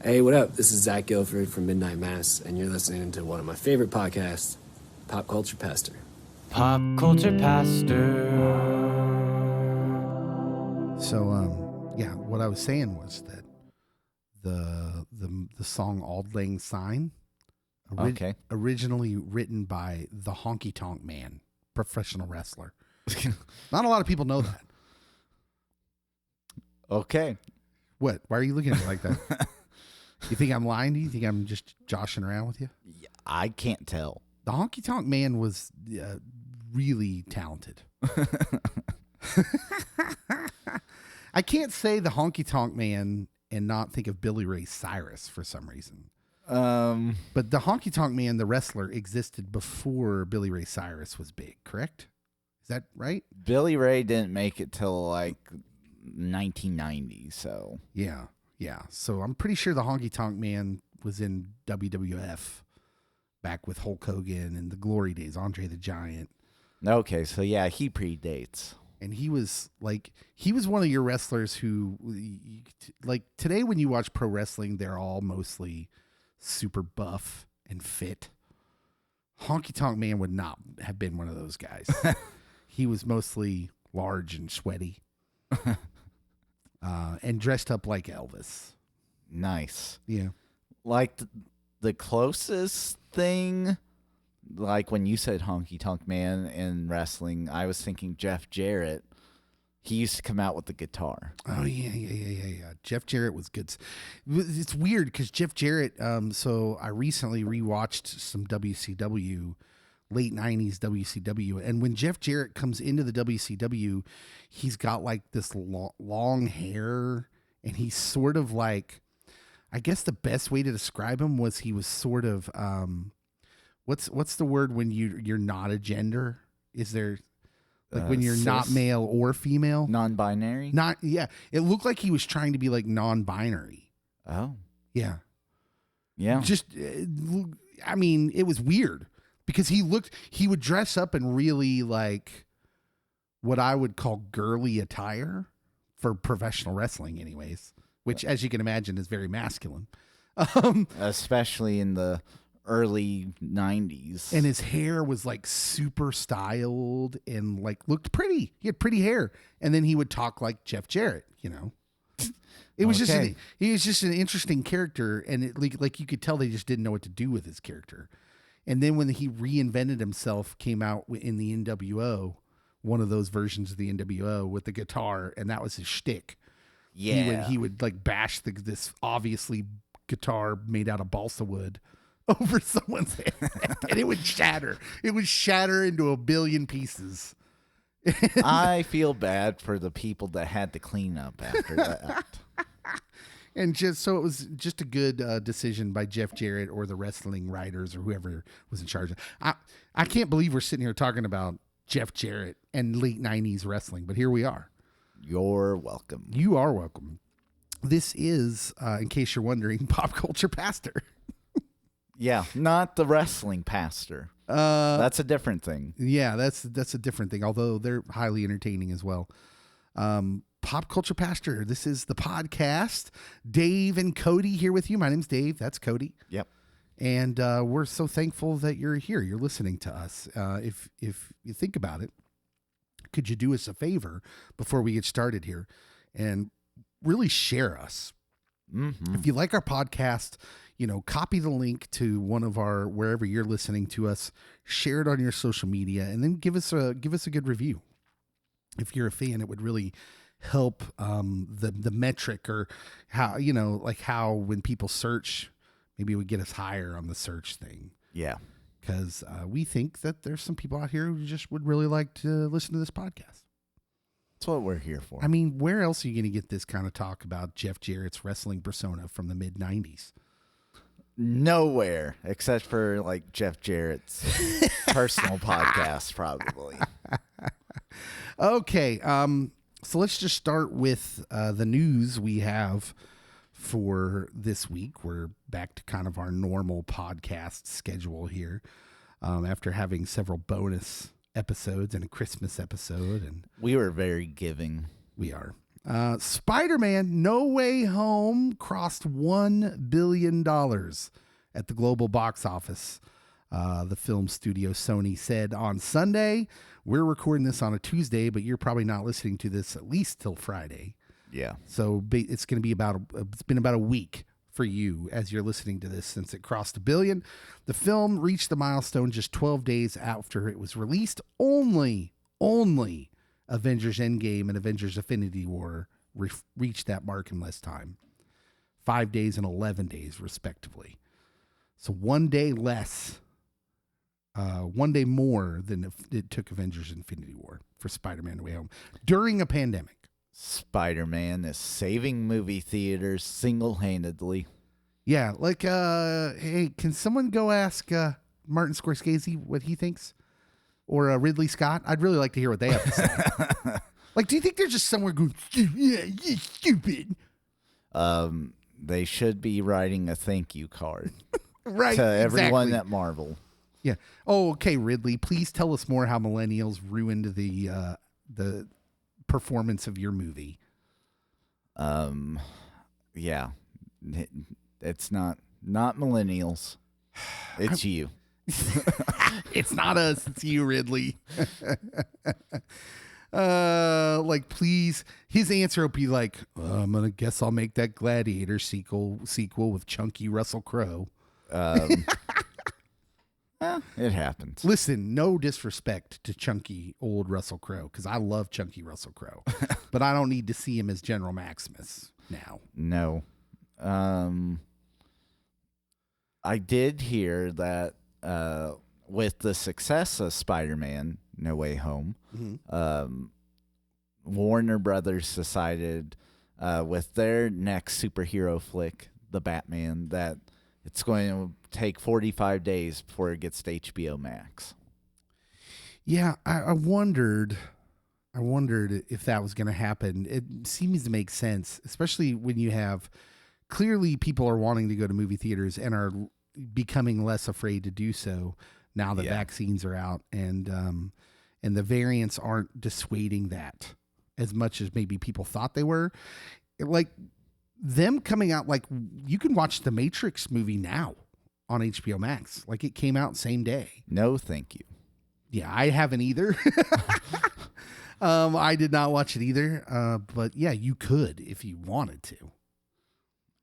Hey, what up? This is Zach Guilford from Midnight Mass, and you're listening to one of my favorite podcasts, Pop Culture Pastor. Pop Culture Pastor. So, yeah, what I was saying was that the song "Auld Lang Syne," originally written by the Honky Tonk Man, professional wrestler. Not a lot of people know that. Okay. What? Why are you looking at me like that? You think I'm lying to you? You think I'm just joshing around with you? I can't tell. The Honky Tonk Man was really talented. I can't say the Honky Tonk Man and not think of Billy Ray Cyrus for some reason. But the Honky Tonk Man, the wrestler, existed before Billy Ray Cyrus was big, correct? Is that right? Billy Ray didn't make it till like 1990, so. Yeah. So I'm pretty sure the Honky Tonk Man was in WWF back with Hulk Hogan and the Glory Days, Andre the Giant. Okay, so yeah, he predates. And he was one of your wrestlers who, like, today when you watch pro wrestling, they're all mostly super buff and fit. Honky Tonk Man would not have been one of those guys. He was mostly large and sweaty. And dressed up like Elvis. Nice. Yeah. Like the closest thing, like when you said Honky Tonk Man in wrestling, I was thinking Jeff Jarrett. He used to come out with the guitar. Oh, yeah. Jeff Jarrett was good. It's weird because Jeff Jarrett, so I recently rewatched some WCW, late 90s WCW. And when Jeff Jarrett comes into the WCW, he's got like this long hair, and he's sort of like, I guess the best way to describe him was he was sort of, what's the word when you're not a gender? Is there, like when you're not male or female? Non-binary? Yeah. It looked like he was trying to be like non-binary. Oh. Yeah. Yeah. Just, I mean, it was weird. Because he would dress up in really like what I would call girly attire for professional wrestling anyways, which as you can imagine is very masculine. Especially in the early 90s. And his hair was like super styled and like looked pretty. He had pretty hair. And then he would talk like Jeff Jarrett, you know. It was he was just an interesting character, and it like you could tell they just didn't know what to do with his character. And then when he reinvented himself, came out in the NWO, one of those versions of the NWO with the guitar, and that was his shtick. Yeah. He would like bash this obviously guitar made out of balsa wood over someone's head, and it would shatter. It would shatter into a billion pieces. I feel bad for the people that had to clean up after that. And so it was just a good decision by Jeff Jarrett or the wrestling writers or whoever was in charge. I can't believe we're sitting here talking about Jeff Jarrett and late 90s wrestling, but here we are. You're welcome. You are welcome. This is, in case you're wondering, Pop Culture Pastor. Yeah, not the wrestling pastor. That's a different thing. Yeah, that's a different thing, although they're highly entertaining as well. Pop Culture Pastor. This is the podcast. Dave and Cody here with you. My name's Dave. That's Cody. Yep. And we're so thankful that you're here. You're listening to us. If you think about it, could you do us a favor before we get started here and really share us? Mm-hmm. If you like our podcast, copy the link to one of our, wherever you're listening to us, share it on your social media, and then give us a good review. If you're a fan, it would really help the metric, or how, like how when people search, maybe it would get us higher on the search thing. Yeah. Because we think that there's some people out here who just would really like to listen to this podcast. That's what we're here for. I mean, where else are you going to get this kind of talk about Jeff Jarrett's wrestling persona from the mid-90s? Nowhere, except for like Jeff Jarrett's personal podcast, probably. Okay, so let's just start with the news we have for this week. We're back to kind of our normal podcast schedule here, after having several bonus episodes and a Christmas episode, and we were very giving. We are. Spider-Man No Way Home crossed $1 billion at the global box office. The film studio Sony said on Sunday. We're recording this on a Tuesday, but you're probably not listening to this at least till Friday. Yeah. So it's going to be it's been about a week for you as you're listening to this since it crossed $1 billion. The film reached the milestone just 12 days after it was released. Only Avengers Endgame and Avengers Infinity War reached that mark in less time. 5 days and 11 days, respectively. So 1 day less, 1 day more than it took Avengers Infinity War for Spider-Man No Way Home during a pandemic. Spider-Man is saving movie theaters single-handedly. Yeah, like, hey, can someone go ask Martin Scorsese what he thinks? Or Ridley Scott? I'd really like to hear what they have to say. Like, do you think they're just somewhere going, yeah, you stupid? They should be writing a thank you card Right, to everyone exactly. at Marvel. Yeah. Oh, okay, Ridley, please tell us more how millennials ruined the performance of your movie. Yeah. It's not millennials. It's you. It's not us, it's you, Ridley. Like, please, his answer will be like, I'm gonna guess I'll make that Gladiator sequel with chunky Russell Crowe. It happens. Listen, no disrespect to chunky old Russell Crowe, because I love chunky Russell Crowe, but I don't need to see him as General Maximus now. No. I did hear that with the success of Spider-Man No Way Home, Warner Brothers decided with their next superhero flick, The Batman, that it's going to take 45 days before it gets to HBO Max. Yeah, I wondered if that was going to happen. It seems to make sense, especially when you have clearly people are wanting to go to movie theaters and are becoming less afraid to do so now that vaccines are out, and the variants aren't dissuading that as much as maybe people thought they were. Like, them coming out, like, you can watch the Matrix movie now on HBO Max. Like, it came out same day. No, thank you. Yeah, I haven't either. I did not watch it either. But yeah, you could if you wanted to.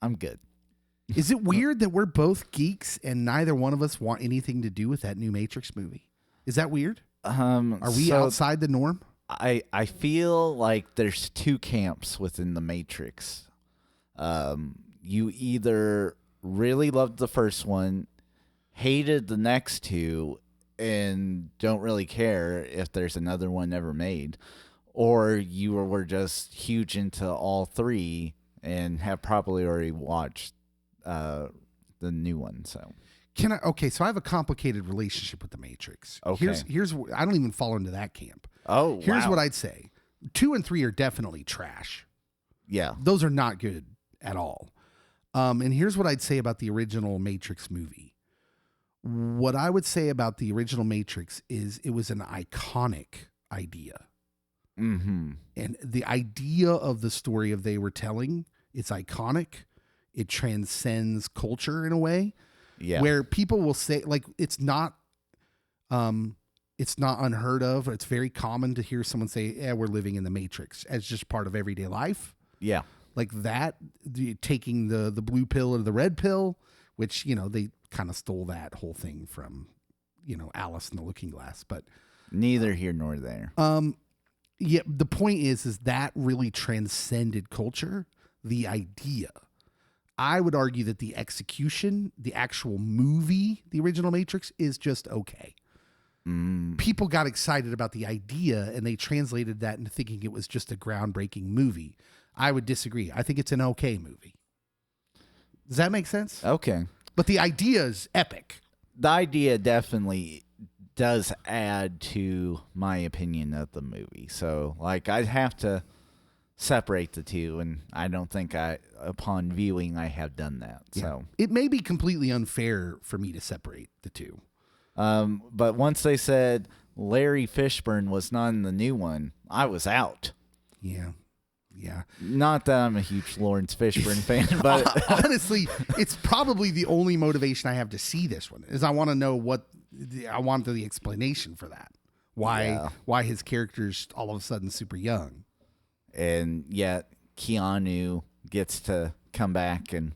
I'm good. Is it weird that we're both geeks and neither one of us want anything to do with that new Matrix movie? Is that weird? Are we outside the norm? I feel like there's two camps within the Matrix. You either really loved the first one, hated the next two, and don't really care if there's another one ever made, or you were just huge into all three and have probably already watched the new one. So so I have a complicated relationship with the Matrix. Okay. Here's I don't even fall into that camp. Oh, Here's wow. what I'd say. 2 and 3 are definitely trash. Yeah. Those are not good at all. And here's what I'd say about the original Matrix movie. What I would say about the original Matrix is it was an iconic idea. Mm-hmm. And the idea of the story of they were telling, it's iconic. It transcends culture in a way. Yeah. Where people will say, like, it's not unheard of. It's very common to hear someone say, yeah, we're living in the Matrix as just part of everyday life. Yeah. Like that, taking the blue pill or the red pill, which, they kind of stole that whole thing from, Alice in the Looking Glass. But neither here nor there. Yeah, the point is that really transcended culture, the idea. I would argue that the execution, the actual movie, the original Matrix, is just okay. People got excited about the idea and they translated that into thinking it was just a groundbreaking movie. I would disagree. I think it's an okay movie. Does that make sense? Okay. But the idea is epic. The idea definitely does add to my opinion of the movie. So, like, I'd have to separate the two, and I don't think upon viewing, I have done that. Yeah. So it may be completely unfair for me to separate the two. But once they said Larry Fishburne was not in the new one, I was out. Yeah. Yeah. Not that I'm a huge Lawrence Fishburne fan, but honestly, it's probably the only motivation I have to see this one is I want to know I want the explanation for that. Why his character's all of a sudden super young. And yet Keanu gets to come back, and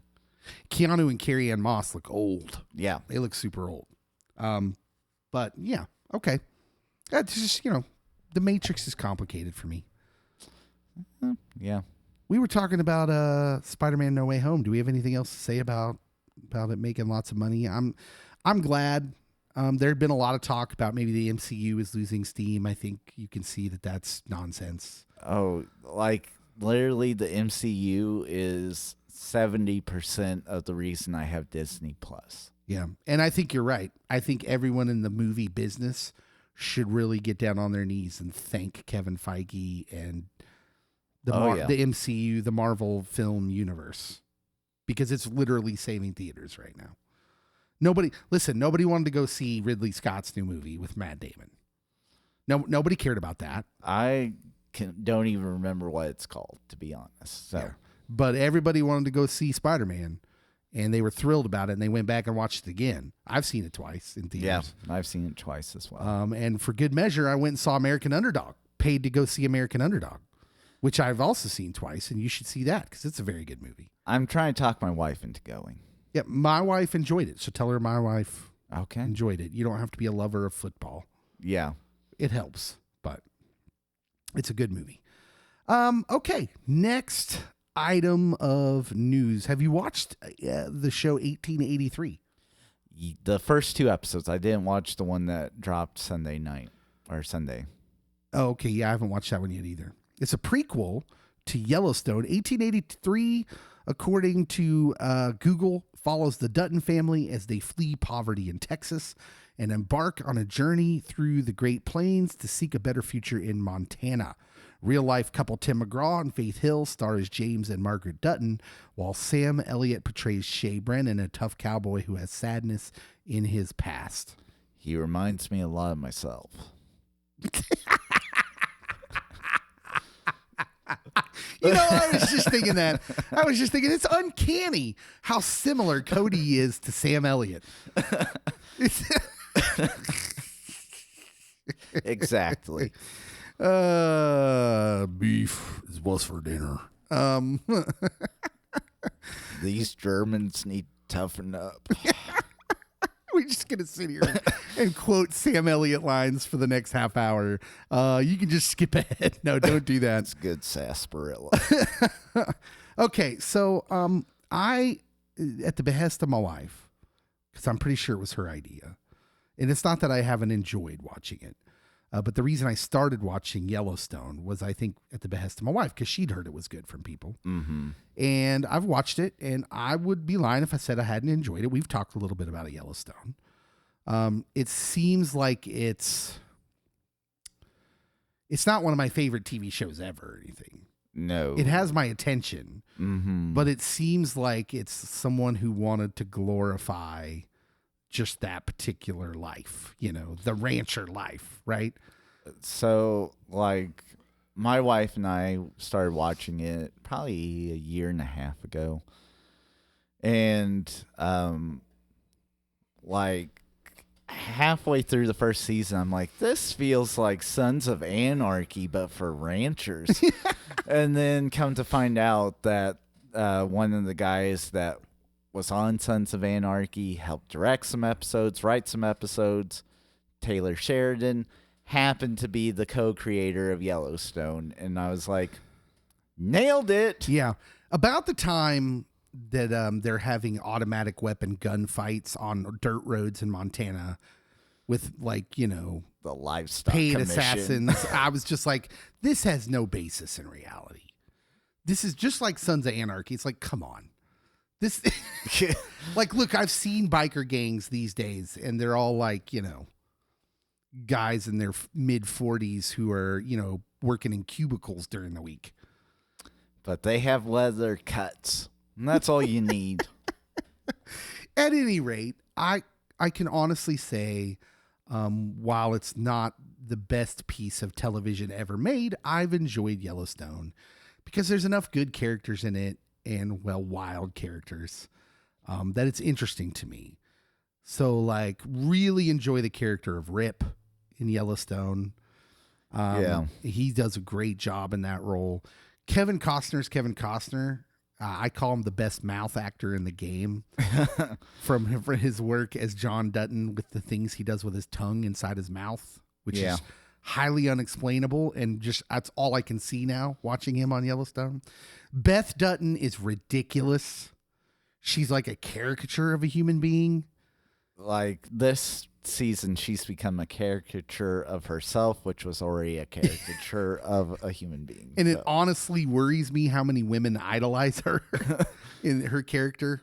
Keanu and Carrie Ann Moss look old. yeah, They look super old. But yeah, okay. That's just, the Matrix is complicated for me. yeah. We were talking about Spider-Man No Way Home. Do we have anything else to say about it making lots of money? I'm glad. There had been a lot of talk about maybe the MCU is losing steam. I think you can see that that's nonsense. Oh, like literally the MCU is 70% of the reason I have Disney Plus. Yeah. And I think you're right. I think everyone in the movie business should really get down on their knees and thank Kevin Feige and the MCU, the Marvel film universe, because it's literally saving theaters right now. Nobody wanted to go see Ridley Scott's new movie with Matt Damon. Nobody cared about that. I don't even remember what it's called, to be honest. So, yeah. But everybody wanted to go see Spider-Man, and they were thrilled about it, and they went back and watched it again. I've seen it twice in theaters. Yeah, I've seen it twice as well. And for good measure, I went and saw American Underdog, paid to go see American Underdog, which I've also seen twice, and you should see that because it's a very good movie. I'm trying to talk my wife into going. Yeah, my wife enjoyed it, so tell her my wife Okay. enjoyed it. You don't have to be a lover of football. Yeah. It helps, but it's a good movie. Okay, next item of news. Have you watched the show 1883? The first 2 episodes. I didn't watch the one that dropped Sunday night or Sunday. Oh, okay. Yeah, I haven't watched that one yet either. It's a prequel to Yellowstone. 1883, according to Google, follows the Dutton family as they flee poverty in Texas and embark on a journey through the Great Plains to seek a better future in Montana. Real-life couple Tim McGraw and Faith Hill stars James and Margaret Dutton, while Sam Elliot portrays Shay Brennan, a tough cowboy who has sadness in his past. He reminds me a lot of myself. I was just thinking that. I was just thinking it's uncanny how similar Cody is to Sam Elliott. Exactly. Beef is what's for dinner. These Germans need to toughen up. We're just going to sit here and quote Sam Elliott lines for the next half hour. You can just skip ahead. No, don't do that. It's good sarsaparilla. Okay, so I, at the behest of my wife, because I'm pretty sure it was her idea, and it's not that I haven't enjoyed watching it, but the reason I started watching Yellowstone was, I think, at the behest of my wife, because she'd heard it was good from people. Mm-hmm. And I've watched it, and I would be lying if I said I hadn't enjoyed it. We've talked a little bit about Yellowstone. It seems like it's not one of my favorite TV shows ever or anything. No. It has my attention, Mm-hmm. but it seems like it's someone who wanted to glorify just that particular life, the rancher life, right? So, like, my wife and I started watching it probably a year and a half ago. And, like, halfway through the first season, I'm like, this feels like Sons of Anarchy, but for ranchers. And then come to find out that one of the guys that was on Sons of Anarchy helped direct some episodes, write some episodes. Taylor Sheridan happened to be the co-creator of Yellowstone. And I was like, nailed it. Yeah. About the time that they're having automatic weapon gunfights on dirt roads in Montana with, The livestock paid commission. assassins, I was just like, this has no basis in reality. This is just like Sons of Anarchy. It's like, come on. This, look, I've seen biker gangs these days, and they're all guys in their mid 40s who are, working in cubicles during the week. But they have leather cuts. And that's all you need. At any rate, I can honestly say, while it's not the best piece of television ever made, I've enjoyed Yellowstone because there's enough good characters in it and, well, wild characters that it's interesting to me. So, like, really enjoy the character of Rip in Yellowstone. He does a great job in that role. Kevin Costner's Kevin Costner. I call him the best mouth actor in the game from his work as John Dutton with the things he does with his tongue inside his mouth, which is highly unexplainable. And just that's all I can see now watching him on Yellowstone. Beth Dutton is ridiculous. She's like a caricature of a human being. Like this season, she's become a caricature of herself, which was already a caricature of a human being. And it honestly worries me how many women idolize her in her character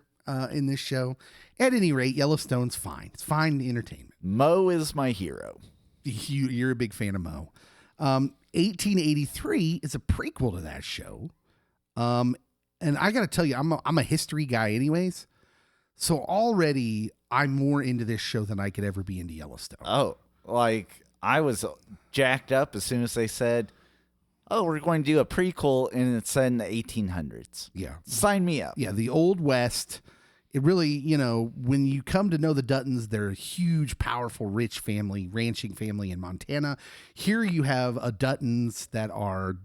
in this show. At any rate, Yellowstone's fine. It's fine entertainment. Mo is my hero. You're a big fan of Mo. 1883 is a prequel to that show. And I got to tell you, I'm a history guy anyways. So already I'm more into this show than I could ever be into Yellowstone. Oh, like I was jacked up as soon as they said, oh, we're going to do a prequel and it's set in the 1800s. Yeah. Sign me up. Yeah, the Old West. It really, when you come to know the Duttons, they're a huge, powerful, rich family, ranching family in Montana. Here you have a Duttons that are,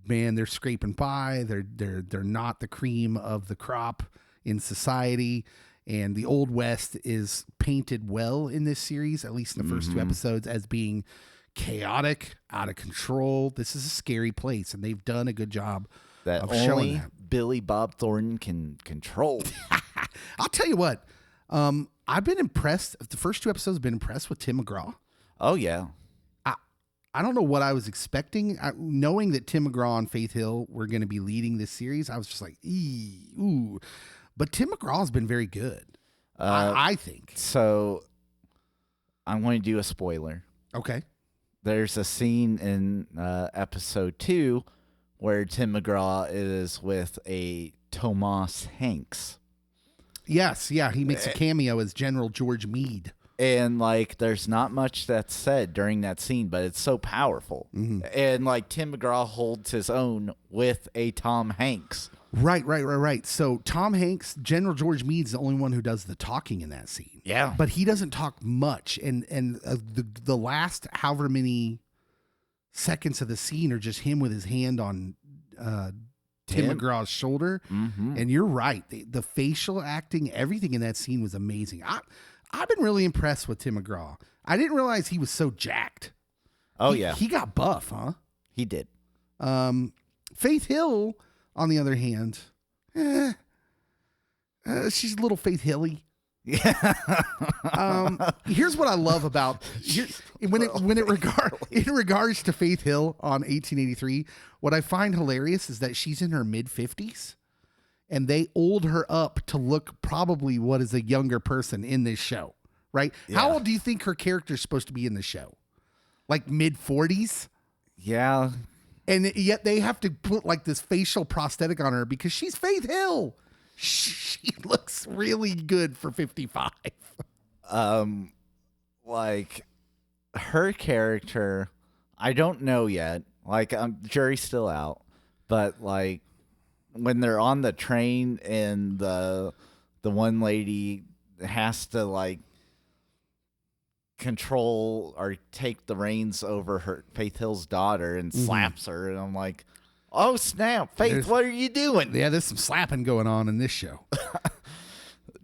man, they're scraping by. They're not the cream of the crop in society. And the Old West is painted well in this series, at least in the first two episodes, as being chaotic, out of control. This is a scary place, and they've done a good job of showing that. Billy Bob Thornton can control. I'll tell you what, I've been impressed. The first two episodes have been impressed with Tim McGraw. Oh, yeah. I don't know what I was expecting. Knowing that Tim McGraw and Faith Hill were going to be leading this series, I was just like, ooh. But Tim McGraw has been very good, I think. So I'm going to do a spoiler. Okay. There's a scene in episode 2 where Tim McGraw is with a Tomas Hanks. Yes, yeah. He makes a cameo as General George Meade. And, like, there's not much that's said during that scene, but it's so powerful. Mm-hmm. And, like, Tim McGraw holds his own with a Tom Hanks. Right. So Tom Hanks, General George Meade's the only one who does the talking in that scene. Yeah. But he doesn't talk much. And the last however many seconds of the scene are just him with his hand on Tim McGraw's shoulder. Mm-hmm. And you're right. The facial acting, everything in that scene was amazing. I've been really impressed with Tim McGraw. I didn't realize he was so jacked. Yeah. He got buff, huh? He did. Faith Hill, on the other hand, she's a little Faith Hilly. Yeah. Here's what I love about in regards to Faith Hill on 1883. What I find hilarious is that she's in her mid-50s, and they old her up to look probably what is a younger person in this show, right? Yeah. How old do you think her character is supposed to be in the show? Like mid-40s? Yeah. And yet they have to put like this facial prosthetic on her because she's Faith Hill. She looks really good for 55. Like her character, I don't know yet. Like, jury's still out, but like when they're on the train and the one lady has to like control or take the reins over her Faith Hill's daughter and slaps her, and I'm like, oh snap, Faith, what are you doing? Yeah, there's some slapping going on in this show.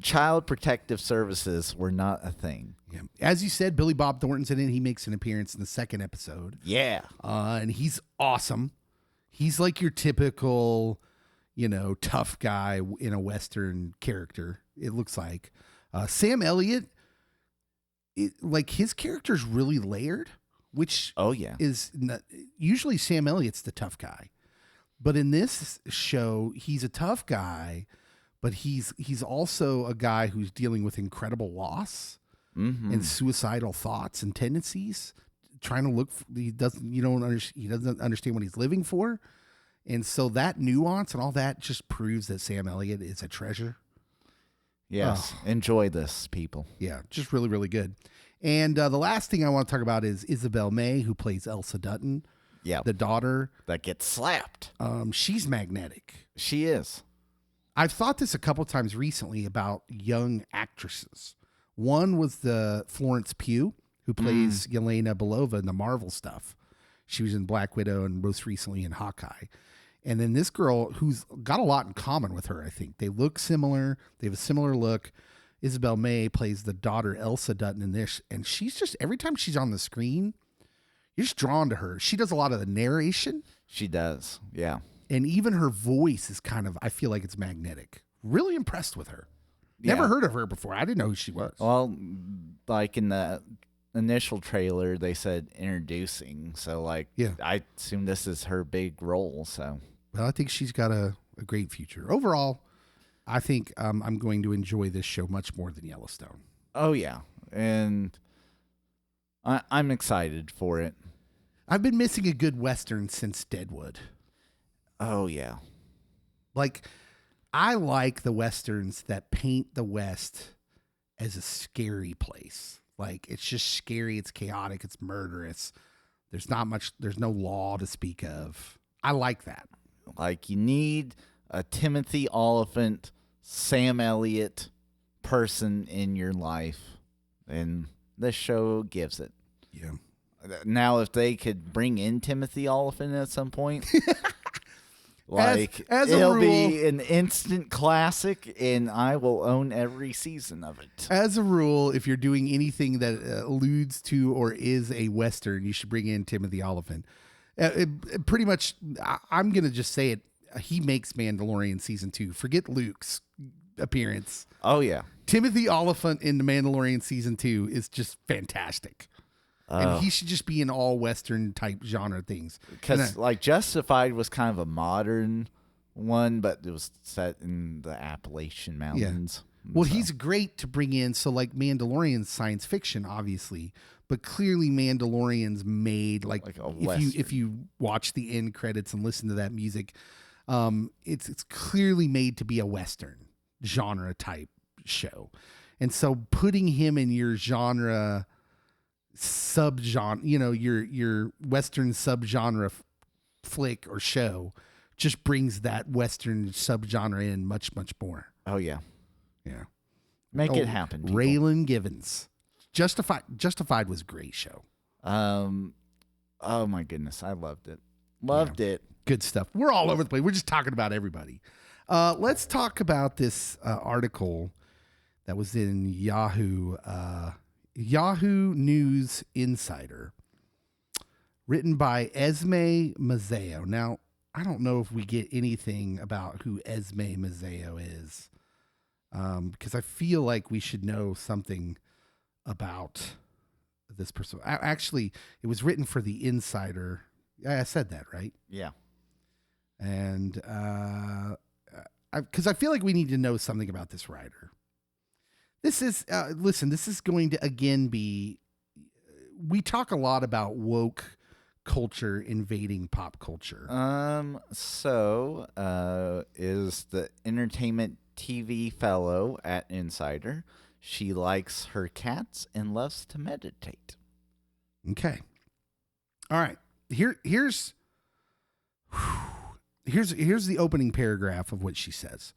Child Protective Services were not a thing. Yeah. As you said, Billy Bob Thornton's in it. He makes an appearance in the second episode. Yeah. And he's awesome. He's like your typical, tough guy in a Western character, it looks like. Sam Elliot, his character's really layered, which is not, usually Sam Elliott's the tough guy. But in this show, he's a tough guy, but he's also a guy who's dealing with incredible loss and suicidal thoughts and tendencies. Trying to look, he doesn't understand what he's living for, and so that nuance and all that just proves that Sam Elliott is a treasure. Yes, enjoy this, people. Yeah, just really, really good. And the last thing I want to talk about is Isabel May, who plays Elsa Dutton. Yeah. The daughter. That gets slapped. She's magnetic. She is. I've thought this a couple times recently about young actresses. One was the Florence Pugh, who plays Yelena Belova in the Marvel stuff. She was in Black Widow and most recently in Hawkeye. And then this girl who's got a lot in common with her, I think. They look similar. They have a similar look. Isabel May plays the daughter Elsa Dutton in this. And she's just, every time she's on the screen, you're just drawn to her. She does a lot of the narration. She does. Yeah. And even her voice is kind of, I feel like it's magnetic. Really impressed with her. Never heard of her before. I didn't know who she was. Well, like in the initial trailer, they said introducing. So, like, I assume this is her big role. So, well, I think she's got a great future. Overall, I think I'm going to enjoy this show much more than Yellowstone. Oh, yeah. And I'm excited for it. I've been missing a good Western since Deadwood. Oh, yeah. Like, I like the Westerns that paint the West as a scary place. Like, it's just scary. It's chaotic. It's murderous. There's no law to speak of. I like that. Like, you need a Timothy Oliphant, Sam Elliot person in your life. And this show gives it. Yeah. Now, if they could bring in Timothy Oliphant at some point, like, as a it'll rule, be an instant classic, and I will own every season of it. As a rule, if you're doing anything that alludes to or is a Western, you should bring in Timothy Oliphant. Pretty much, I'm going to just say it. He makes Mandalorian season 2. Forget Luke's appearance. Oh, yeah. Timothy Oliphant in the Mandalorian season 2 is just fantastic. And he should just be in all Western type genre things. Because, like, Justified was kind of a modern one, but it was set in the Appalachian Mountains. Yeah. Well, he's great to bring in. So, like, Mandalorian's science fiction, obviously, but clearly Mandalorian's made like if you watch the end credits and listen to that music, it's clearly made to be a Western genre type show. And so putting him in your genre subgenre, your Western subgenre flick or show just brings that Western subgenre in much, much more. Oh, yeah. Yeah. Make it happen, people. Raylan Givens. Justified was a great show. Oh, my goodness. I loved it. Loved it. Good stuff. We're all over the place. We're just talking about everybody. Let's talk about this article that was in Yahoo News Insider, written by Esme Mazzeo. Now, I don't know if we get anything about who Esme Mazzeo is, because I feel like we should know something about this person. Actually, it was written for the Insider. I said that, right? Yeah. And because I feel like we need to know something about this writer. This is, listen, this is going to, again, be, we talk a lot about woke culture invading pop culture. So is the entertainment TV fellow at Insider. She likes her cats and loves to meditate. Okay. All right. Here's the opening paragraph of what she says.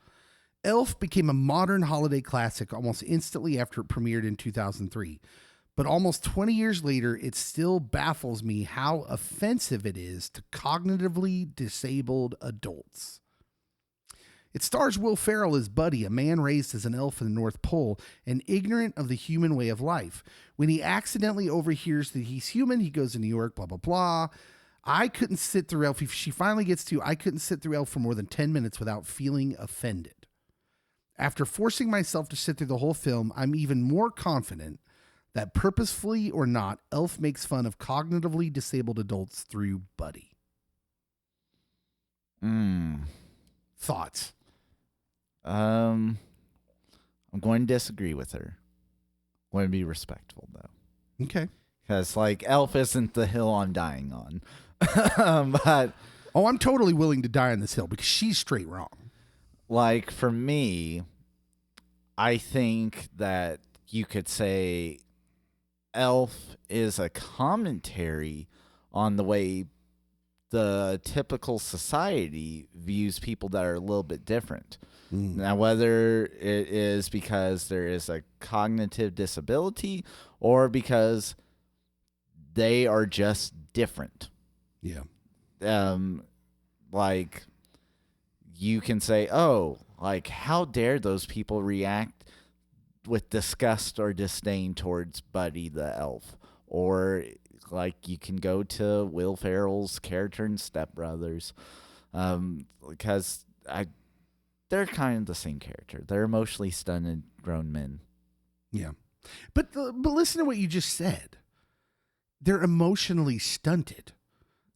Elf became a modern holiday classic almost instantly after it premiered in 2003. But almost 20 years later, it still baffles me how offensive it is to cognitively disabled adults. It stars Will Ferrell as Buddy, a man raised as an elf in the North Pole and ignorant of the human way of life. When he accidentally overhears that he's human, he goes to New York, blah, blah, blah. I couldn't sit through Elf. She finally gets to, I couldn't sit through Elf for more than 10 minutes without feeling offended. After forcing myself to sit through the whole film, I'm even more confident that purposefully or not, Elf makes fun of cognitively disabled adults through Buddy. Thoughts? I'm going to disagree with her. I'm going to be respectful, though. Okay. Because, like, Elf isn't the hill I'm dying on. But I'm totally willing to die on this hill because she's straight wrong. Like, for me, I think that you could say Elf is a commentary on the way the typical society views people that are a little bit different. Now, whether it is because there is a cognitive disability or because they are just different. Yeah. Like, you can say, oh, like, how dare those people react with disgust or disdain towards Buddy the elf? Or, like, you can go to Will Ferrell's character in Step Brothers, because they're kind of the same character. They're emotionally stunted grown men. Yeah. But listen to what you just said. They're emotionally stunted,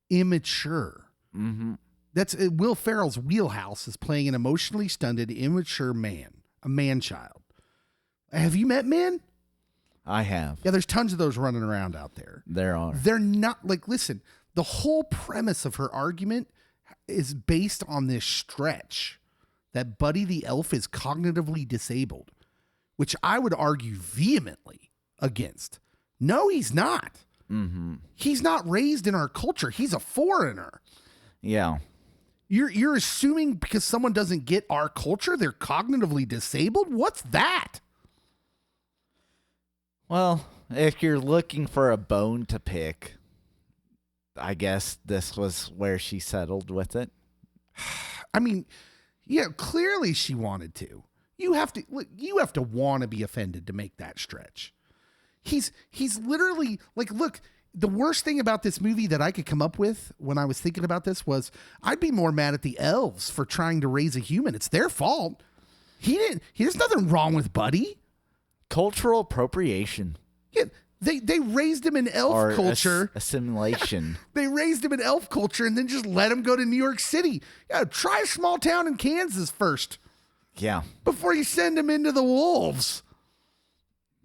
immature. Mm-hmm. That's Will Ferrell's wheelhouse is playing an emotionally stunted, immature man, a man-child. Have you met men? I have. Yeah, there's tons of those running around out there. There are. They're not, like, listen, the whole premise of her argument is based on this stretch that Buddy the elf is cognitively disabled, which I would argue vehemently against. No, he's not. Mm-hmm. He's not raised in our culture. He's a foreigner. Yeah. You're assuming because someone doesn't get our culture, they're cognitively disabled? What's that? Well, if you're looking for a bone to pick, I guess this was where she settled with it. I mean, yeah, clearly she wanted to. You have to want to be offended to make that stretch. He's literally like, look, the worst thing about this movie that I could come up with when I was thinking about this was I'd be more mad at the elves for trying to raise a human. It's their fault. There's nothing wrong with Buddy. Cultural appropriation. Yeah, they raised him in elf culture. Assimilation. They raised him in elf culture and then just let him go to New York City. Yeah, try a small town in Kansas first. Yeah. Before you send him into the wolves.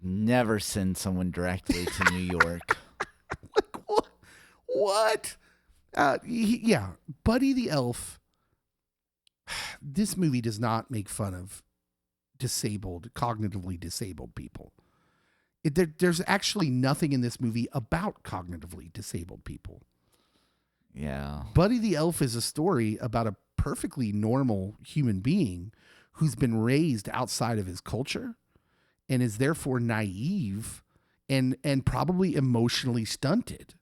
Never send someone directly to New York. Like, what? Yeah, Buddy the elf. This movie does not make fun of cognitively disabled people. There's actually nothing in this movie about cognitively disabled people. Yeah. Buddy the elf is a story about a perfectly normal human being who's been raised outside of his culture and is therefore naive and probably emotionally stunted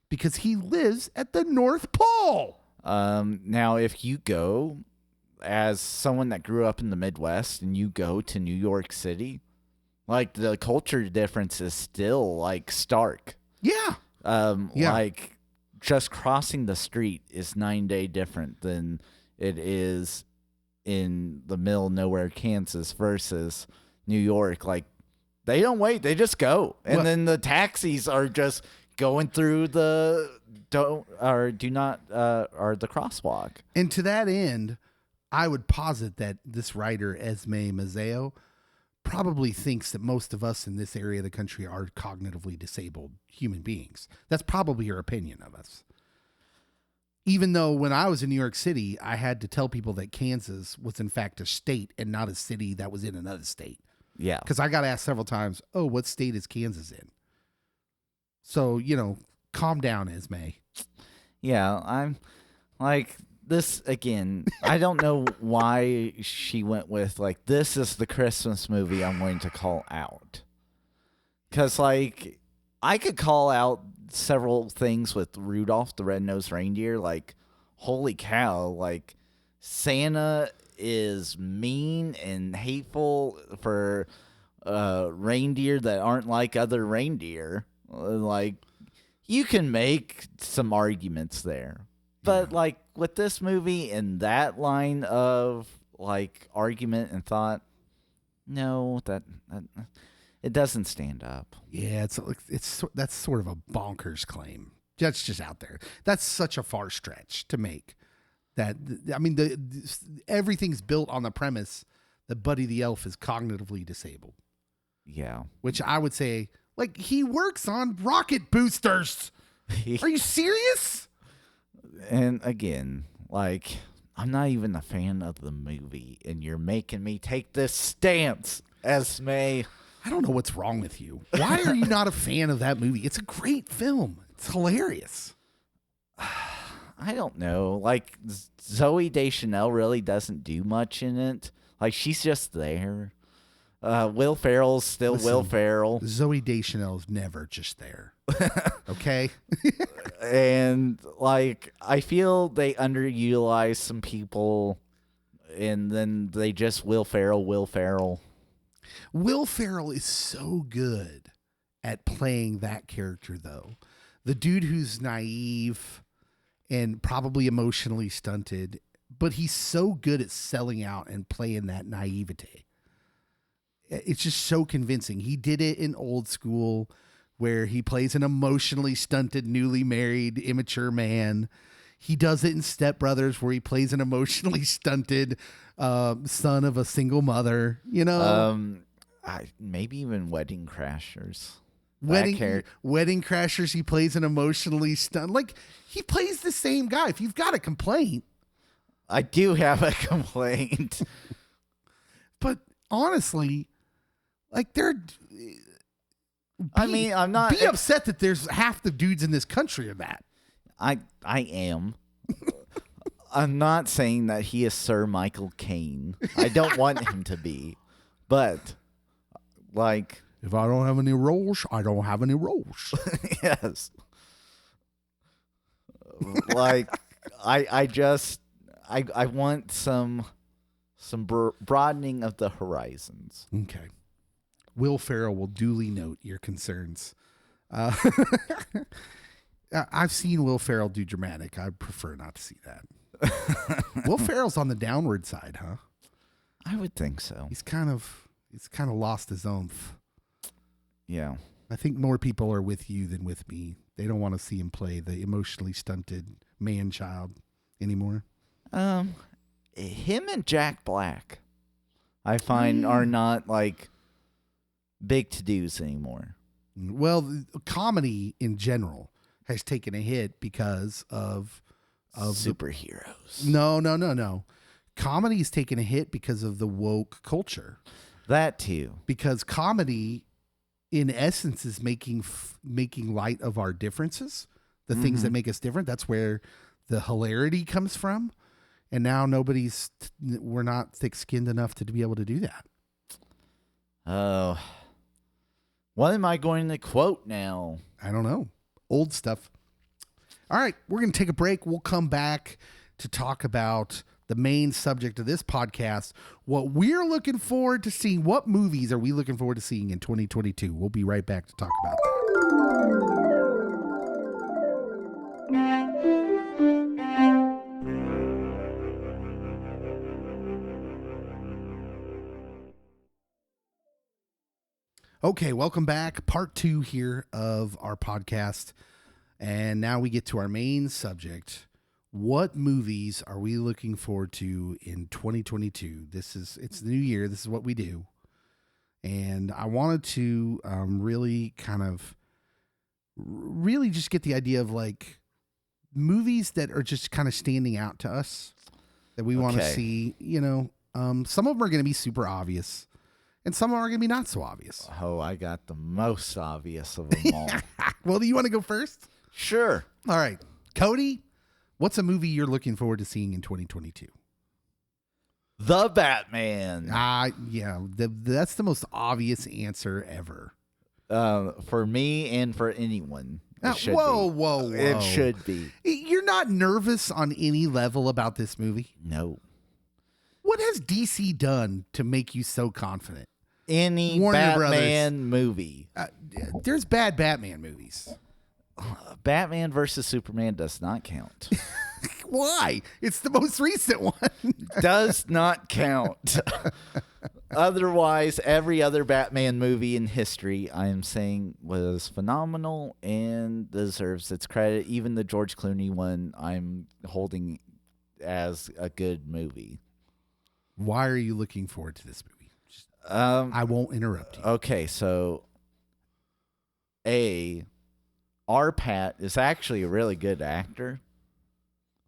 because he lives at the North Pole. Now, if you go as someone that grew up in the Midwest and you go to New York City, like, the culture difference is still, like, stark. Yeah. Like, just crossing the street is 9 day different than it is in the middle of nowhere, Kansas versus New York. Like, they don't wait, they just go. And then the taxis are just going through the crosswalk. And to that end, I would posit that this writer, Esme Mazzeo, probably thinks that most of us in this area of the country are cognitively disabled human beings. That's probably her opinion of us. Even though when I was in New York City, I had to tell people that Kansas was in fact a state and not a city that was in another state. Yeah. Because I got asked several times, oh, what state is Kansas in? So, calm down, Esme. Yeah, I'm like, this again, I don't know why she went with, like, this is the Christmas movie I'm going to call out. Because, like, I could call out several things with Rudolph the Red-Nosed Reindeer. Like, holy cow, like, Santa is mean and hateful for reindeer that aren't like other reindeer. Like, you can make some arguments there. But, like, with this movie and that line of, like, argument and thought, no, that it doesn't stand up. Yeah, that's sort of a bonkers claim. That's just out there. That's such a far stretch to make. That, I mean, everything's built on the premise that Buddy the elf is cognitively disabled. Yeah. Which I would say, like, he works on rocket boosters. Are you serious? And again, like, I'm not even a fan of the movie, and you're making me take this stance, Esme. I don't know what's wrong with you. Why are you not a fan of that movie? It's a great film. It's hilarious. I don't know. Like, Zoe Deschanel really doesn't do much in it. Like, she's just there. Will Ferrell's still Will Ferrell. Zoe Deschanel's never just there. Okay? And, like, I feel they underutilize some people, and then they just Will Ferrell. Will Ferrell is so good at playing that character, though. The dude who's naive and probably emotionally stunted, but he's so good at selling out and playing that naivete. It's just so convincing. He did it in Old School, where he plays an emotionally stunted, newly married, immature man. He does it in Step Brothers, where he plays an emotionally stunted son of a single mother. You know, maybe even Wedding Crashers. Wedding Crashers. He plays an emotionally stunted. Like, he plays the same guy. If you've got a complaint, I do have a complaint. But honestly, like, I'm not. Be upset that there's half the dudes in this country are that. I am. I'm not saying that he is Sir Michael Caine. I don't want him to be. But, like, if I don't have any roles, I don't have any roles. Yes. Like, I want some broadening of the horizons. Okay. Will Ferrell will duly note your concerns. I've seen Will Ferrell do dramatic. I prefer not to see that. Will Ferrell's on the downward side, huh? I would think so. He's kind of lost his own. Yeah. I think more people are with you than with me. They don't want to see him play the emotionally stunted man-child anymore. Him and Jack Black, I find, are not, like, big to-dos anymore. Well, comedy in general has taken a hit because of superheroes. No. Comedy's taken a hit because of the woke culture. That too. Because comedy, in essence, is making light of our differences, the things that make us different. That's where the hilarity comes from. And now we're not thick-skinned enough to be able to do that. Oh. What am I going to quote now? I don't know. Old stuff. All right, we're going to take a break. We'll come back to talk about the main subject of this podcast, what we're looking forward to seeing. What movies are we looking forward to seeing in 2022? We'll be right back to talk about that. Okay, welcome back. Part 2 here of our podcast. And now we get to our main subject. What movies are we looking forward to in 2022? It's the new year. This is what we do. And I wanted to really just get the idea of, like, movies that are just kind of standing out to us that we want to see. You know, some of them are going to be super obvious. And some are going to be not so obvious. Oh, I got the most obvious of them all. Well, do you want to go first? Sure. All right. Cody, what's a movie you're looking forward to seeing in 2022? The Batman. Yeah. That's the most obvious answer ever. For me and for anyone. Whoa. It should be. You're not nervous on any level about this movie? No. What has DC done to make you so confident? Any Warner Batman movie. There's bad Batman movies. Batman versus Superman does not count. Why? It's the most recent one. Does not count. Otherwise, every other Batman movie in history, I am saying, was phenomenal and deserves its credit. Even the George Clooney one, I'm holding as a good movie. Why are you looking forward to this movie? I won't interrupt you. Okay, so R. Pat is actually a really good actor.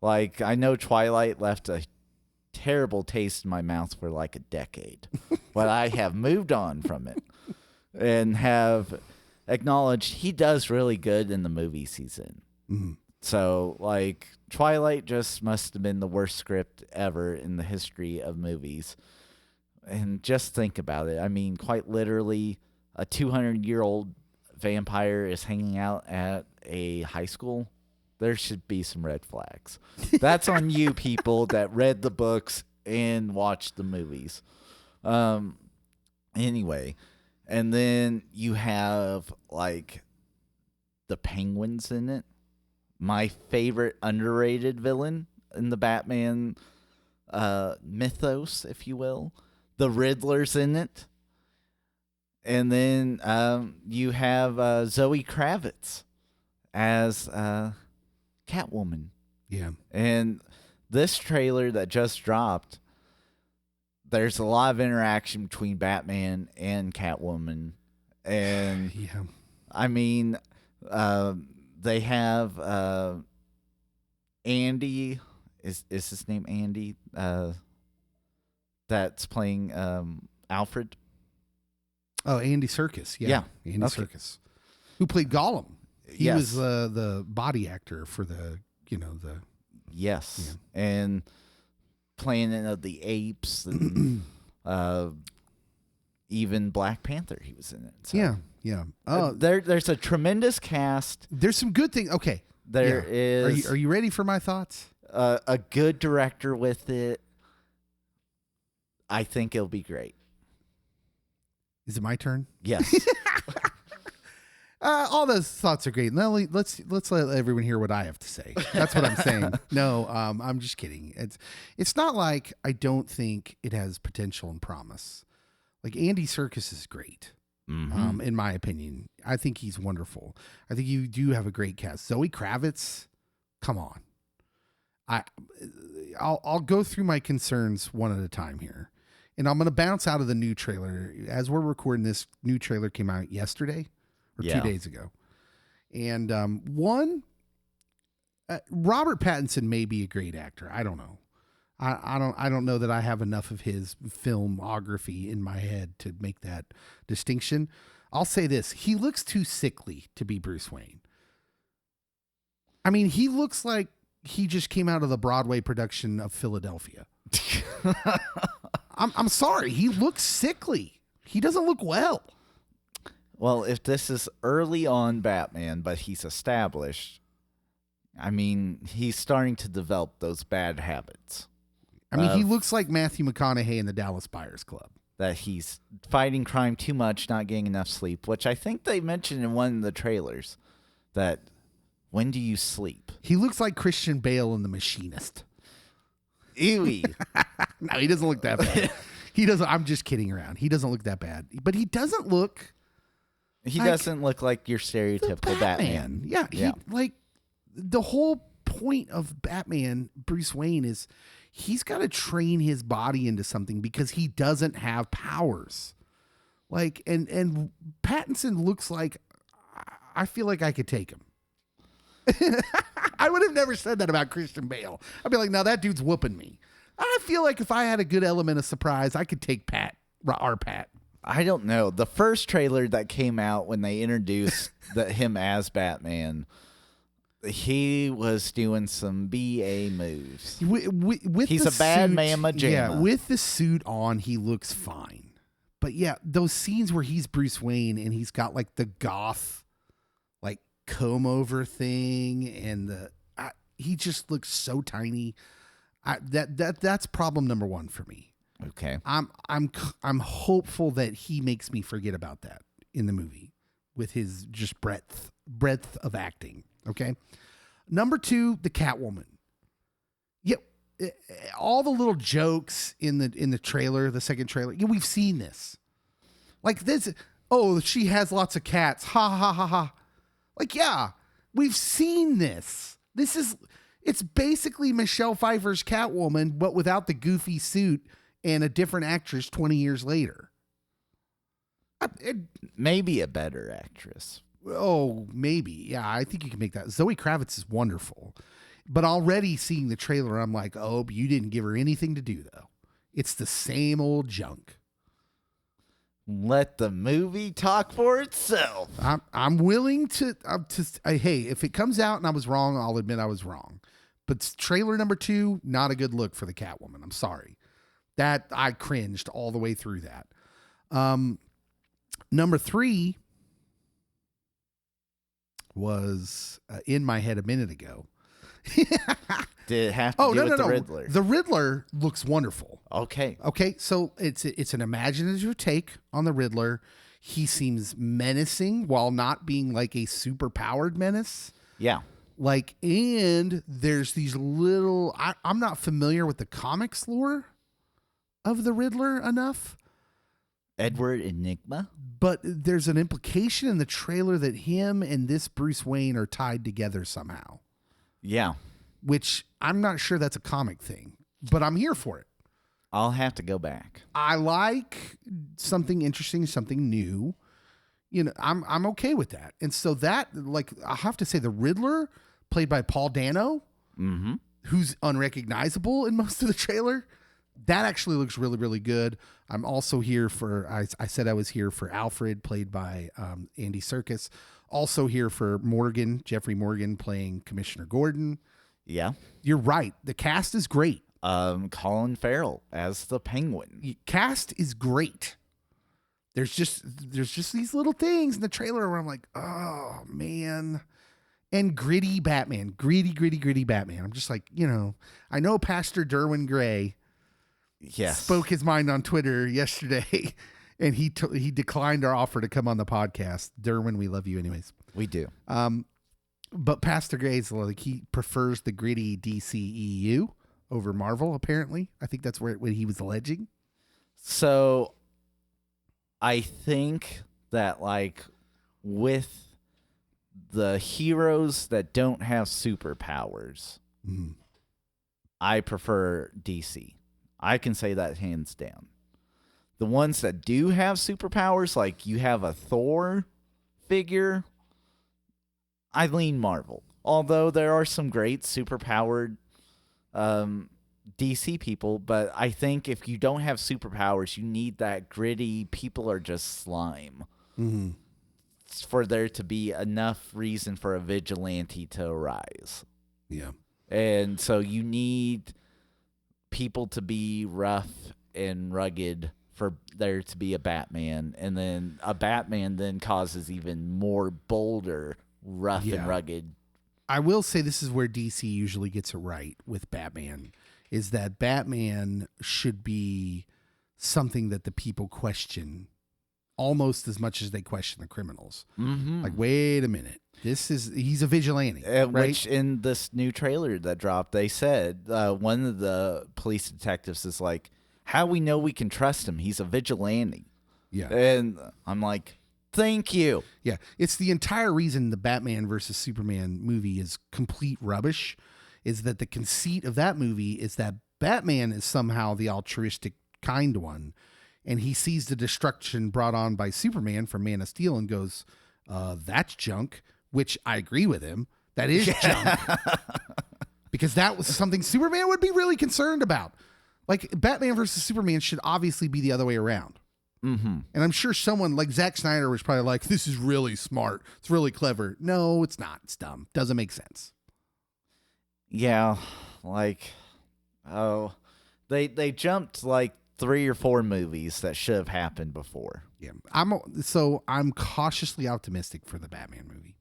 Like, I know Twilight left a terrible taste in my mouth for like a decade, but I have moved on from it and have acknowledged he does really good in the movies he's in. Mm-hmm. So, like, Twilight just must have been the worst script ever in the history of movies. And just think about it. I mean, quite literally, a 200-year-old vampire is hanging out at a high school. There should be some red flags. That's on you people that read the books and watched the movies. Anyway, and then you have, like, the Penguins in it. My favorite underrated villain in the Batman mythos, if you will. The Riddler's in it. And then you have Zoe Kravitz as Catwoman. Yeah. And this trailer that just dropped, there's a lot of interaction between Batman and Catwoman. And Yeah. I mean, they have Andy. Is his name Andy? That's playing Alfred. Oh, Andy Serkis. Yeah. Andy Serkis. Who played Gollum. He was the body actor for the. Yes. Yeah. And Planet of the Apes and even Black Panther, he was in it. So. Yeah. There's a tremendous cast. There's some good things. Okay. There is. Are you ready for my thoughts? A good director with it. I think it'll be great. Is it my turn? Yes. All those thoughts are great. Now let's let everyone hear what I have to say. That's what I'm saying. No, I'm just kidding. It's not like I don't think it has potential and promise. Like Andy Serkis is great, in my opinion. I think he's wonderful. I think you do have a great cast. Zoe Kravitz, come on. I'll go through my concerns one at a time here. And I'm going to bounce out of the new trailer. As we're recording this, new trailer came out yesterday or 2 days ago. And Robert Pattinson may be a great actor. I don't know. I don't know that I have enough of his filmography in my head to make that distinction. I'll say this. He looks too sickly to be Bruce Wayne. I mean, he looks like he just came out of the Broadway production of Philadelphia. I'm sorry. He looks sickly. He doesn't look well. Well, if this is early on Batman, but he's established, I mean, he's starting to develop those bad habits. I mean, he looks like Matthew McConaughey in the Dallas Buyers Club. That he's fighting crime too much, not getting enough sleep, which I think they mentioned in one of the trailers. That when do you sleep? He looks like Christian Bale in The Machinist. Ewy. No, he doesn't look that bad. He doesn't. I'm just kidding around. He doesn't look that bad. But he doesn't look. He doesn't look like your stereotypical Batman. Yeah. He, like, the whole point of Batman, Bruce Wayne, is he's got to train his body into something because he doesn't have powers. Like, and Pattinson looks like, I feel like I could take him. I would have never said that about Christian Bale. I'd be like, no, that dude's whooping me. I feel like if I had a good element of surprise, I could take our Pat. I don't know. The first trailer that came out when they introduced him as Batman, he was doing some BA moves. He's a bad man, Majama. Yeah, with the suit on, he looks fine. But yeah, those scenes where he's Bruce Wayne and he's got like the goth, like comb over thing, and he just looks so tiny. That's problem number one for me. Okay. I'm hopeful that he makes me forget about that in the movie with his just breadth of acting. Okay. Number two, the Catwoman. Yep. All the little jokes in the trailer, the second trailer. Yeah, we've seen this. Like this. Oh, she has lots of cats. Ha ha ha ha. Like, yeah, we've seen this. It's basically Michelle Pfeiffer's Catwoman, but without the goofy suit and a different actress 20 years later. Maybe a better actress. Oh, maybe. Yeah, I think you can make that. Zoe Kravitz is wonderful. But already seeing the trailer, I'm like, oh, you didn't give her anything to do, though. It's the same old junk. Let the movie talk for itself. I'm willing to hey, if it comes out and I was wrong, I'll admit I was wrong. But trailer number 2, not a good look for the Catwoman. I'm sorry. That I cringed all the way through that. Number 3 was in my head a minute ago. Did it have to do with the Riddler? The Riddler looks wonderful. Okay. Okay, so it's an imaginative take on the Riddler. He seems menacing while not being like a super powered menace. Yeah. Like, and there's these little. I'm not familiar with the comics lore of the Riddler enough. Edward Enigma. But there's an implication in the trailer that him and this Bruce Wayne are tied together somehow. Yeah. Which I'm not sure that's a comic thing, but I'm here for it. I'll have to go back. I like something interesting, something new. You know, I'm okay with that. And so that, like, I have to say the Riddler, played by Paul Dano, who's unrecognizable in most of the trailer, that actually looks really, really good. I'm also here for, I said I was here for Alfred, played by Andy Serkis. Also here for Morgan, Jeffrey Morgan, playing Commissioner Gordon. Yeah. You're right. The cast is great. Colin Farrell as the Penguin. Cast is great. There's just these little things in the trailer where I'm like, oh, man. And gritty Batman. Gritty Batman. I'm just like, you know, I know Pastor Derwin Gray spoke his mind on Twitter yesterday, and he declined our offer to come on the podcast. Derwin, we love you anyways. We do. But Pastor Gray's like, he prefers the gritty DCEU over Marvel, apparently. I think that's what he was alleging. So I think that, like, with the heroes that don't have superpowers, I prefer DC. I can say that hands down. The ones that do have superpowers, like you have a Thor figure, I lean Marvel. Although there are some great superpowered DC people, but I think if you don't have superpowers, you need that gritty, people are just slime. For there to be enough reason for a vigilante to arise. Yeah. And so you need people to be rough and rugged for there to be a Batman, and then a Batman then causes even more bolder, rough and rugged. I will say this is where DC usually gets it right with Batman, is that Batman should be something that the people question almost as much as they question the criminals. Like, wait a minute. He's a vigilante, right? Which in this new trailer that dropped, they said one of the police detectives is like, how we know we can trust him? He's a vigilante. Yeah. And I'm like, thank you. Yeah. It's the entire reason the Batman versus Superman movie is complete rubbish, is that the conceit of that movie is that Batman is somehow the altruistic kind one, and he sees the destruction brought on by Superman from Man of Steel and goes, that's junk, which I agree with him. That is junk. Because that was something Superman would be really concerned about. Like, Batman versus Superman should obviously be the other way around. And I'm sure someone like Zack Snyder was probably like, this is really smart. It's really clever. No, it's not. It's dumb. Doesn't make sense. Yeah. Like, they jumped like 3 or 4 movies that should have happened before. Yeah. I'm cautiously optimistic for the Batman movie.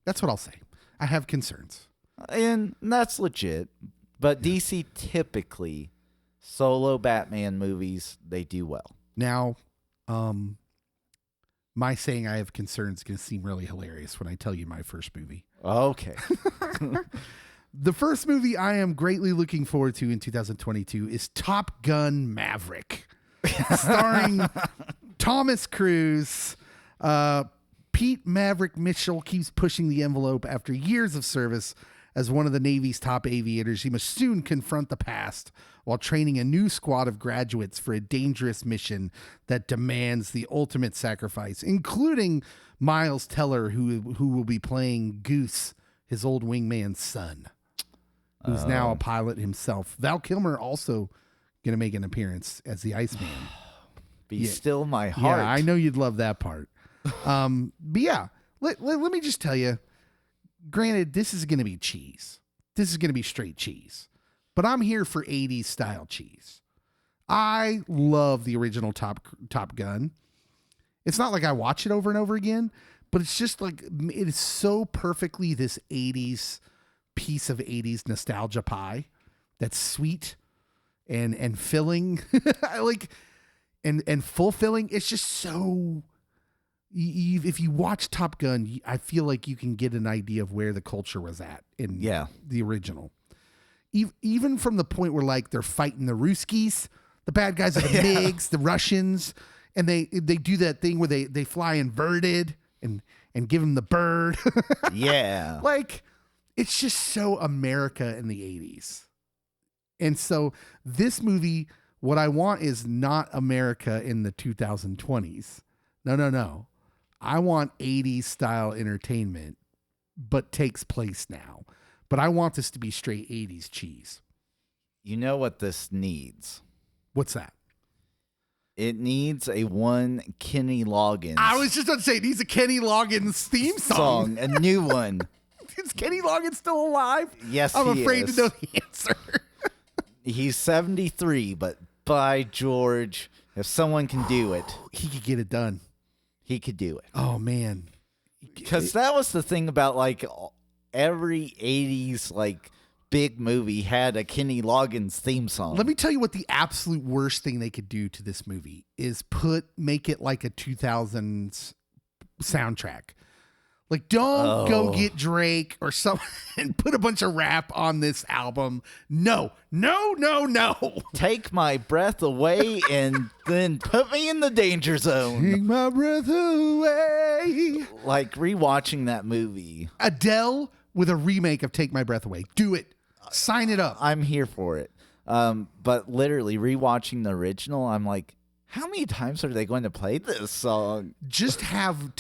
That's what I'll say. I have concerns. And that's legit. But DC typically, solo Batman movies, they do well. Now, my saying I have concerns is going to seem really hilarious when I tell you my first movie. Okay. The first movie I am greatly looking forward to in 2022 is Top Gun Maverick, starring Thomas Cruise. Pete Maverick Mitchell keeps pushing the envelope after years of service as one of the Navy's top aviators. He must soon confront the past while training a new squad of graduates for a dangerous mission that demands the ultimate sacrifice, including Miles Teller, who will be playing Goose, his old wingman's son, who's now a pilot himself. Val Kilmer also going to make an appearance as the Iceman. Be still my heart. Yeah, I know you'd love that part. But yeah, let me just tell you, granted, this is going to be cheese. This is going to be straight cheese. But I'm here for 80s style cheese. I love the original Top Gun. It's not like I watch it over and over again, but it's just like, it is so perfectly this 80s piece of 80s nostalgia pie that's sweet and filling. Like, and fulfilling. It's just so, if you watch Top Gun, I feel like you can get an idea of where the culture was at in the original. Even from the point where like they're fighting the Ruskies, the bad guys are the MiGs, the Russians, and they do that thing where they fly inverted and give them the bird. Yeah. Like, it's just so America in the 80s. And so this movie, what I want is not America in the 2020s. No. I want 80s style entertainment, but takes place now. But I want this to be straight 80s cheese. You know what this needs? What's that? It needs a one Kenny Loggins. I was just about to say, it needs a Kenny Loggins theme song. A new one. Is Kenny Loggins still alive? Yes, I'm he afraid is. to know the answer. He's 73, but by George, if someone can do it, He could get it done. he could do it. Oh, man. Because that was the thing about like every 80s like big movie had a Kenny Loggins theme song. Let me tell you what the absolute worst thing they could do to this movie is make it like a 2000s soundtrack. Like, don't go get Drake or something and put a bunch of rap on this album. No. Take my breath away and then put me in the danger zone. Take my breath away. Like rewatching that movie. Adele with a remake of Take My Breath Away. Do it. Sign it up. I'm here for it. But literally rewatching the original, I'm like, how many times are they going to play this song? Just have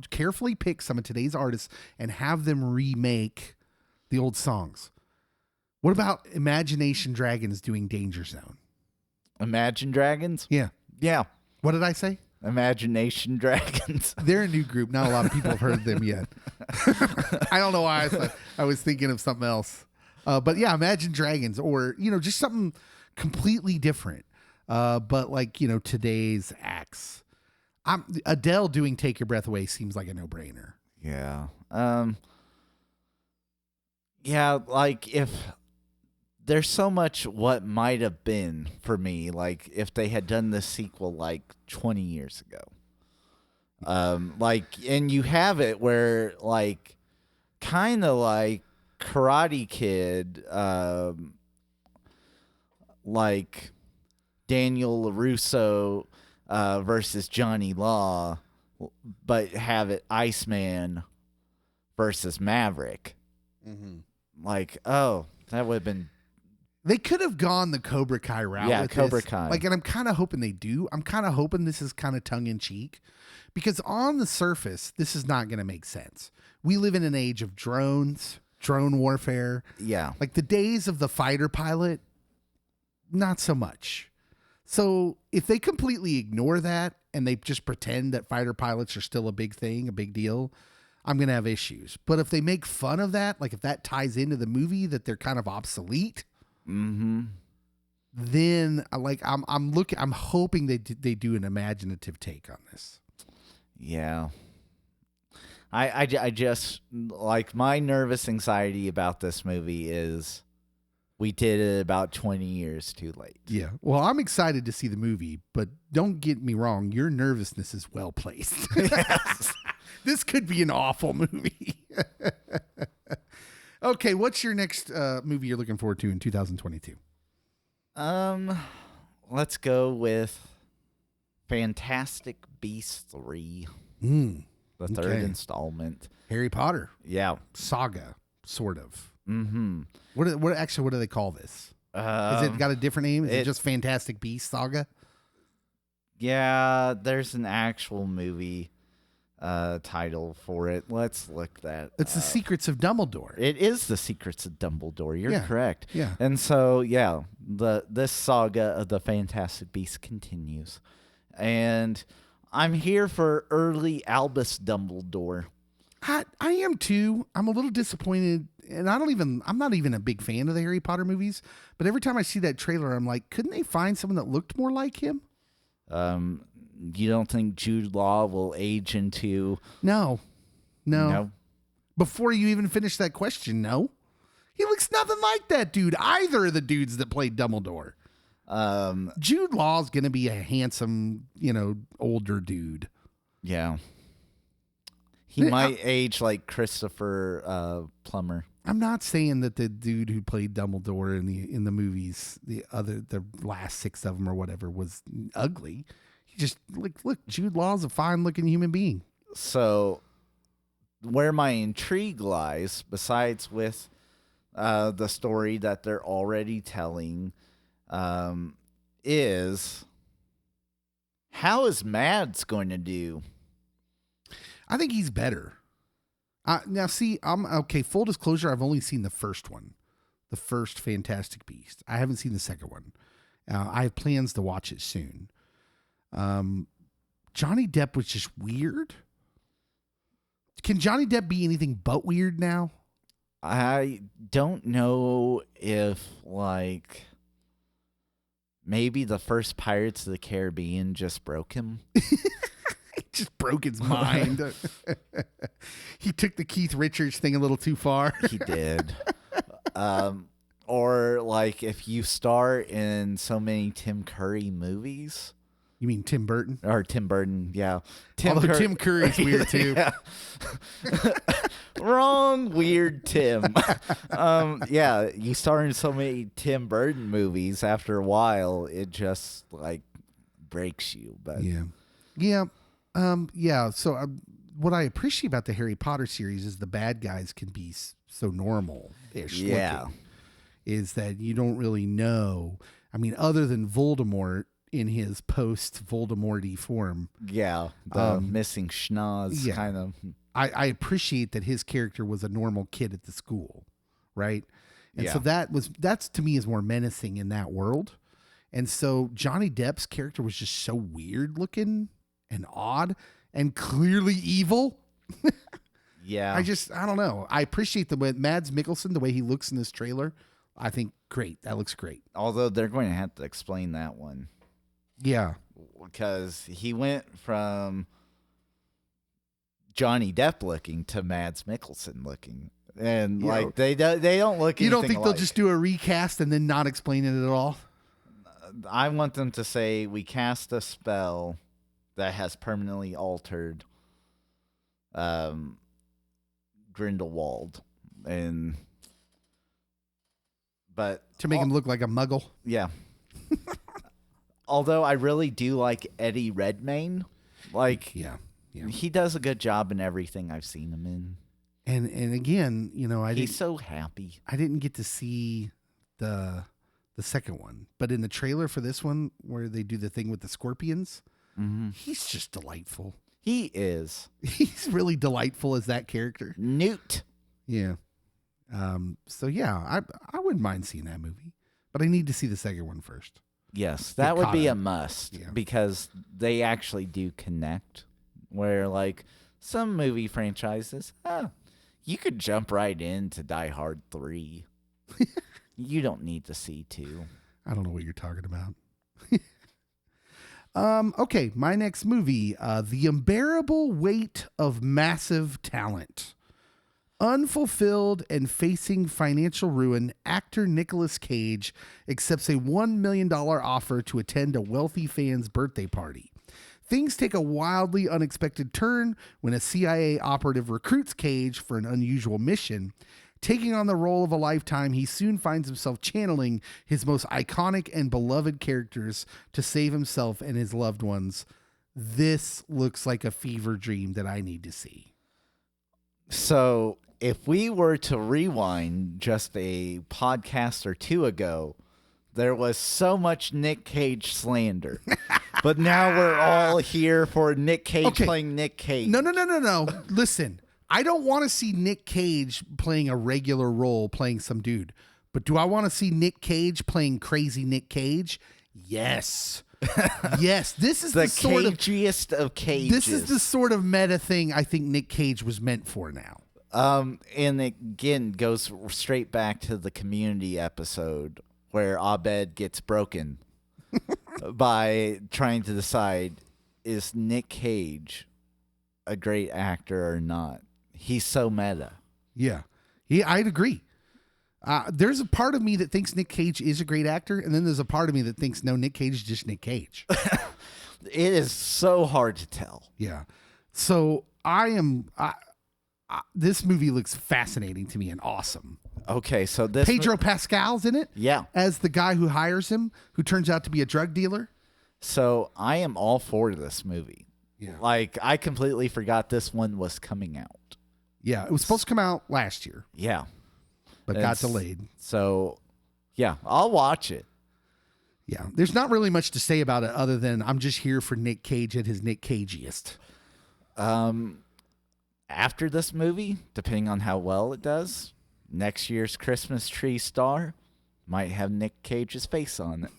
carefully pick some of today's artists and have them remake the old songs. What about Imagination Dragons doing Danger Zone? Imagine Dragons? Yeah. Yeah. What did I say? Imagination Dragons. They're a new group. Not a lot of people have heard them yet. I don't know why I was thinking of something else. But yeah, Imagine Dragons, or, just something completely different. But like, today's acts. Adele doing Take Your Breath Away seems like a no-brainer. Yeah. Yeah, like if there's so much what might have been for me, like if they had done this sequel like 20 years ago. And you have it where like kind of like Karate Kid, like Daniel LaRusso versus Johnny Law, but have it Iceman versus Maverick. Mm-hmm. Like, oh, that would have been. They could have gone the Cobra Kai route. Yeah, with Cobra this. Kai. Like, and I'm kind of hoping they do. I'm kind of hoping this is kind of tongue in cheek, because on the surface, this is not going to make sense. We live in an age of drones, drone warfare. Yeah. Like the days of the fighter pilot, not so much. So if they completely ignore that and they just pretend that fighter pilots are still a big thing, a big deal, I'm going to have issues. But if they make fun of that, like if that ties into the movie that they're kind of obsolete, then like I'm hoping they do an imaginative take on this. Yeah. I just like my nervous anxiety about this movie is we did it about 20 years too late. Yeah. Well, I'm excited to see the movie, but don't get me wrong. Your nervousness is well placed. Yes. This could be an awful movie. Okay. What's your next movie you're looking forward to in 2022? Let's go with Fantastic Beasts 3. The third installment. Harry Potter. Yeah. Saga, sort of. Mm-hmm. What do they call this? Is it got a different name? Is it just Fantastic Beasts Saga? Yeah, there's an actual movie. title for it. Let's look that. It's The Secrets of Dumbledore. It is The Secrets of Dumbledore. You're correct. Yeah. And so, this saga of the Fantastic Beasts continues. And I'm here for early Albus Dumbledore. I am too. I'm a little disappointed, and I'm not even a big fan of the Harry Potter movies, but every time I see that trailer, I'm like, couldn't they find someone that looked more like him? You don't think Jude Law will age into... No. Before you even finish that question, no. He looks nothing like that dude, either of the dudes that played Dumbledore. Jude Law's going to be a handsome, older dude. Yeah. He might age like Christopher Plummer. I'm not saying that the dude who played Dumbledore in the movies, the last 6 of them or whatever, was ugly. He just look, Jude Law's a fine looking human being. So, where my intrigue lies, besides with the story that they're already telling, is how is Mads going to do? I think he's better. Now, see, I'm okay. Full disclosure, I've only seen the first one, the first Fantastic Beast. I haven't seen the second one. I have plans to watch it soon. Johnny Depp was just weird. Can Johnny Depp be anything but weird now? I don't know if, maybe the first Pirates of the Caribbean just broke him. It just broke his mind. He took the Keith Richards thing a little too far. He did. Or if you star in so many Tim Curry movies. You mean Tim Burton? Or Tim Burton, yeah. Tim Curry's weird too. Wrong, weird Tim. You star in so many Tim Burton movies, after a while, it just breaks you. But So what I appreciate about the Harry Potter series is the bad guys can be so normal-ish looking. Is that you don't really know. I mean, other than Voldemort in his post-Voldemort-y form. Yeah, the missing schnoz kind of. I appreciate that his character was a normal kid at the school, right? And so that's to me is more menacing in that world. And so Johnny Depp's character was just so weird looking and odd and clearly evil. I don't know. I appreciate the way Mads Mikkelsen, the way he looks in this trailer. I think great. That looks great. Although they're going to have to explain that one. Yeah. Because he went from Johnny Depp looking to Mads Mikkelsen looking. And they don't look. You don't think they'll just do a recast and then not explain it at all? I want them to say we cast a spell that has permanently altered Grindelwald, but to make him look like a muggle. Yeah. Although I really do like Eddie Redmayne. He does a good job in everything I've seen him in. And again, he's so happy. I didn't get to see the second one, but in the trailer for this one, where they do the thing with the scorpions, he's just delightful. He is. He's really delightful as that character. Newt. Yeah. I wouldn't mind seeing that movie, but I need to see the second one first. Yes, that would be a must because they actually do connect. Where some movie franchises, you could jump right into Die Hard 3. You don't need to see 2. I don't know what you're talking about. Okay, my next movie, The Unbearable Weight of Massive Talent. Unfulfilled and facing financial ruin, actor Nicolas Cage accepts a $1 million offer to attend a wealthy fan's birthday party. Things take a wildly unexpected turn when a CIA operative recruits Cage for an unusual mission. Taking on the role of a lifetime, he soon finds himself channeling his most iconic and beloved characters to save himself and his loved ones. This looks like a fever dream that I need to see. So, if we were to rewind just a podcast or two ago, there was so much Nick Cage slander. But now we're all here for Nick Cage playing Nick Cage. No. Listen, I don't want to see Nick Cage playing a regular role, playing some dude. But do I want to see Nick Cage playing crazy Nick Cage? Yes. Yes. This is the sort cagiest of cages. This is the sort of meta thing I think Nick Cage was meant for now. And again, goes straight back to the Community episode where Abed gets broken by trying to decide, is Nick Cage a great actor or not? He's so meta. Yeah, I'd agree. There's a part of me that thinks Nick Cage is a great actor, and then there's a part of me that thinks, no, Nick Cage is just Nick Cage. It is so hard to tell. Yeah. So this movie looks fascinating to me and awesome. Okay, so this Pedro Pascal's in it. Yeah. As the guy who hires him, who turns out to be a drug dealer. So I am all for this movie. Yeah. Like, I completely forgot this one was coming out. Yeah, it was supposed to come out last year. Yeah. But got delayed. So, yeah, I'll watch it. Yeah, there's not really much to say about it other than I'm just here for Nick Cage at his Nick Cageiest. After this movie, depending on how well it does, next year's Christmas tree star might have Nick Cage's face on it.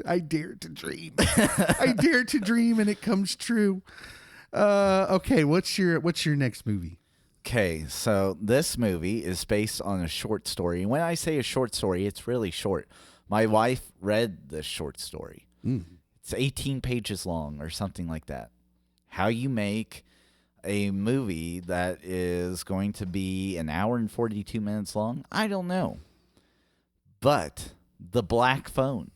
I dare to dream. I dare to dream, and it comes true. Okay, what's your next movie? Okay, so this movie is based on a short story. When I say a short story, it's really short. My wife read this short story. It's 18 pages long or something like that. How you make a movie that is going to be an hour and 42 minutes long, I don't know. But The Black Phone.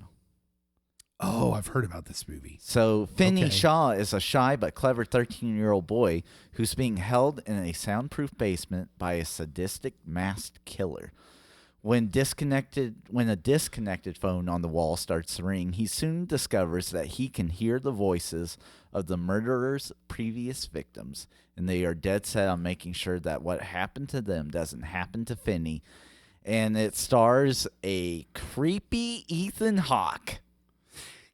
Oh, I've heard about this movie. So Finney Shaw is a shy but clever 13-year-old boy who's being held in a soundproof basement by a sadistic masked killer. When a disconnected phone on the wall starts to ring, he soon discovers that he can hear the voices of the murderer's previous victims, and they are dead set on making sure that what happened to them doesn't happen to Finney. And it stars a creepy Ethan Hawke.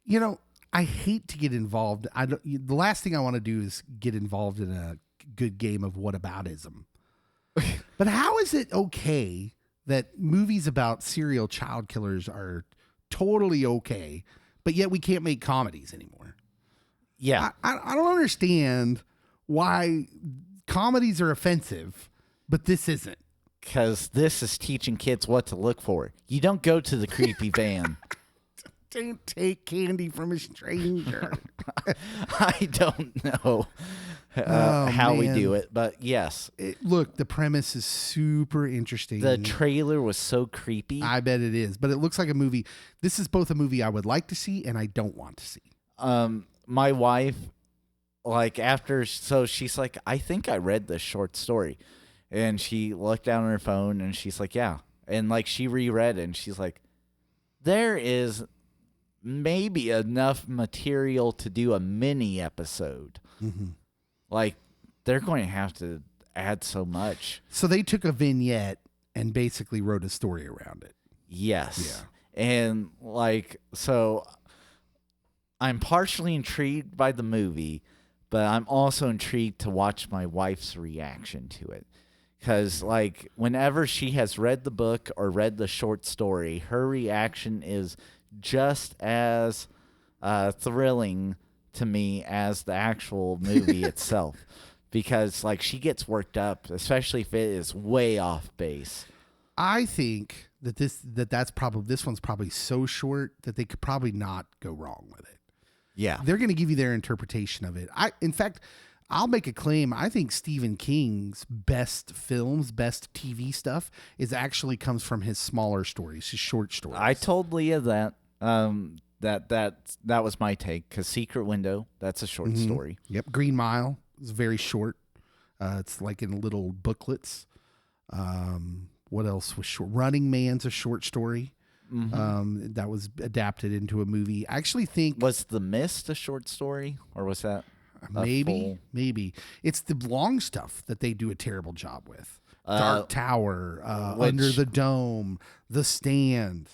You know, I hate to get involved. The last thing I want to do is get involved in a good game of whataboutism. But how is it okay that movies about serial child killers are totally okay, but yet we can't make comedies anymore? Yeah. I don't understand why comedies are offensive, but this isn't. Because this is teaching kids what to look for. You don't go to the creepy van. Don't take candy from a stranger. I don't know how we do it, but yes. Look, the premise is super interesting. The trailer was so creepy. I bet it is, but it looks like a movie. This is both a movie I would like to see and I don't want to see. My wife, she's like, I think I read this short story. And she looked down on her phone and she's like, yeah. And she reread it and she's like, there is maybe enough material to do a mini episode. Mm-hmm. They're going to have to add so much. So they took a vignette and basically wrote a story around it. Yes. Yeah. And so I'm partially intrigued by the movie, but I'm also intrigued to watch my wife's reaction to it. Because, whenever she has read the book or read the short story, her reaction is just as thrilling to me as the actual movie itself. Because, she gets worked up, especially if it is way off base. I think that this one's probably so short that they could probably not go wrong with it. Yeah. They're going to give you their interpretation of it. In fact, I'll make a claim. I think Stephen King's best films, best TV stuff actually comes from his smaller stories, his short stories. I told Leah that that was my take, because Secret Window, that's a short story. Yep. Green Mile is very short. It's in little booklets. What else was short? Running Man's a short story. That was adapted into a movie. I actually think... Was The Mist a short story, or was that... Maybe. It's the long stuff that they do a terrible job with. Dark Tower, Under the Dome, The Stand.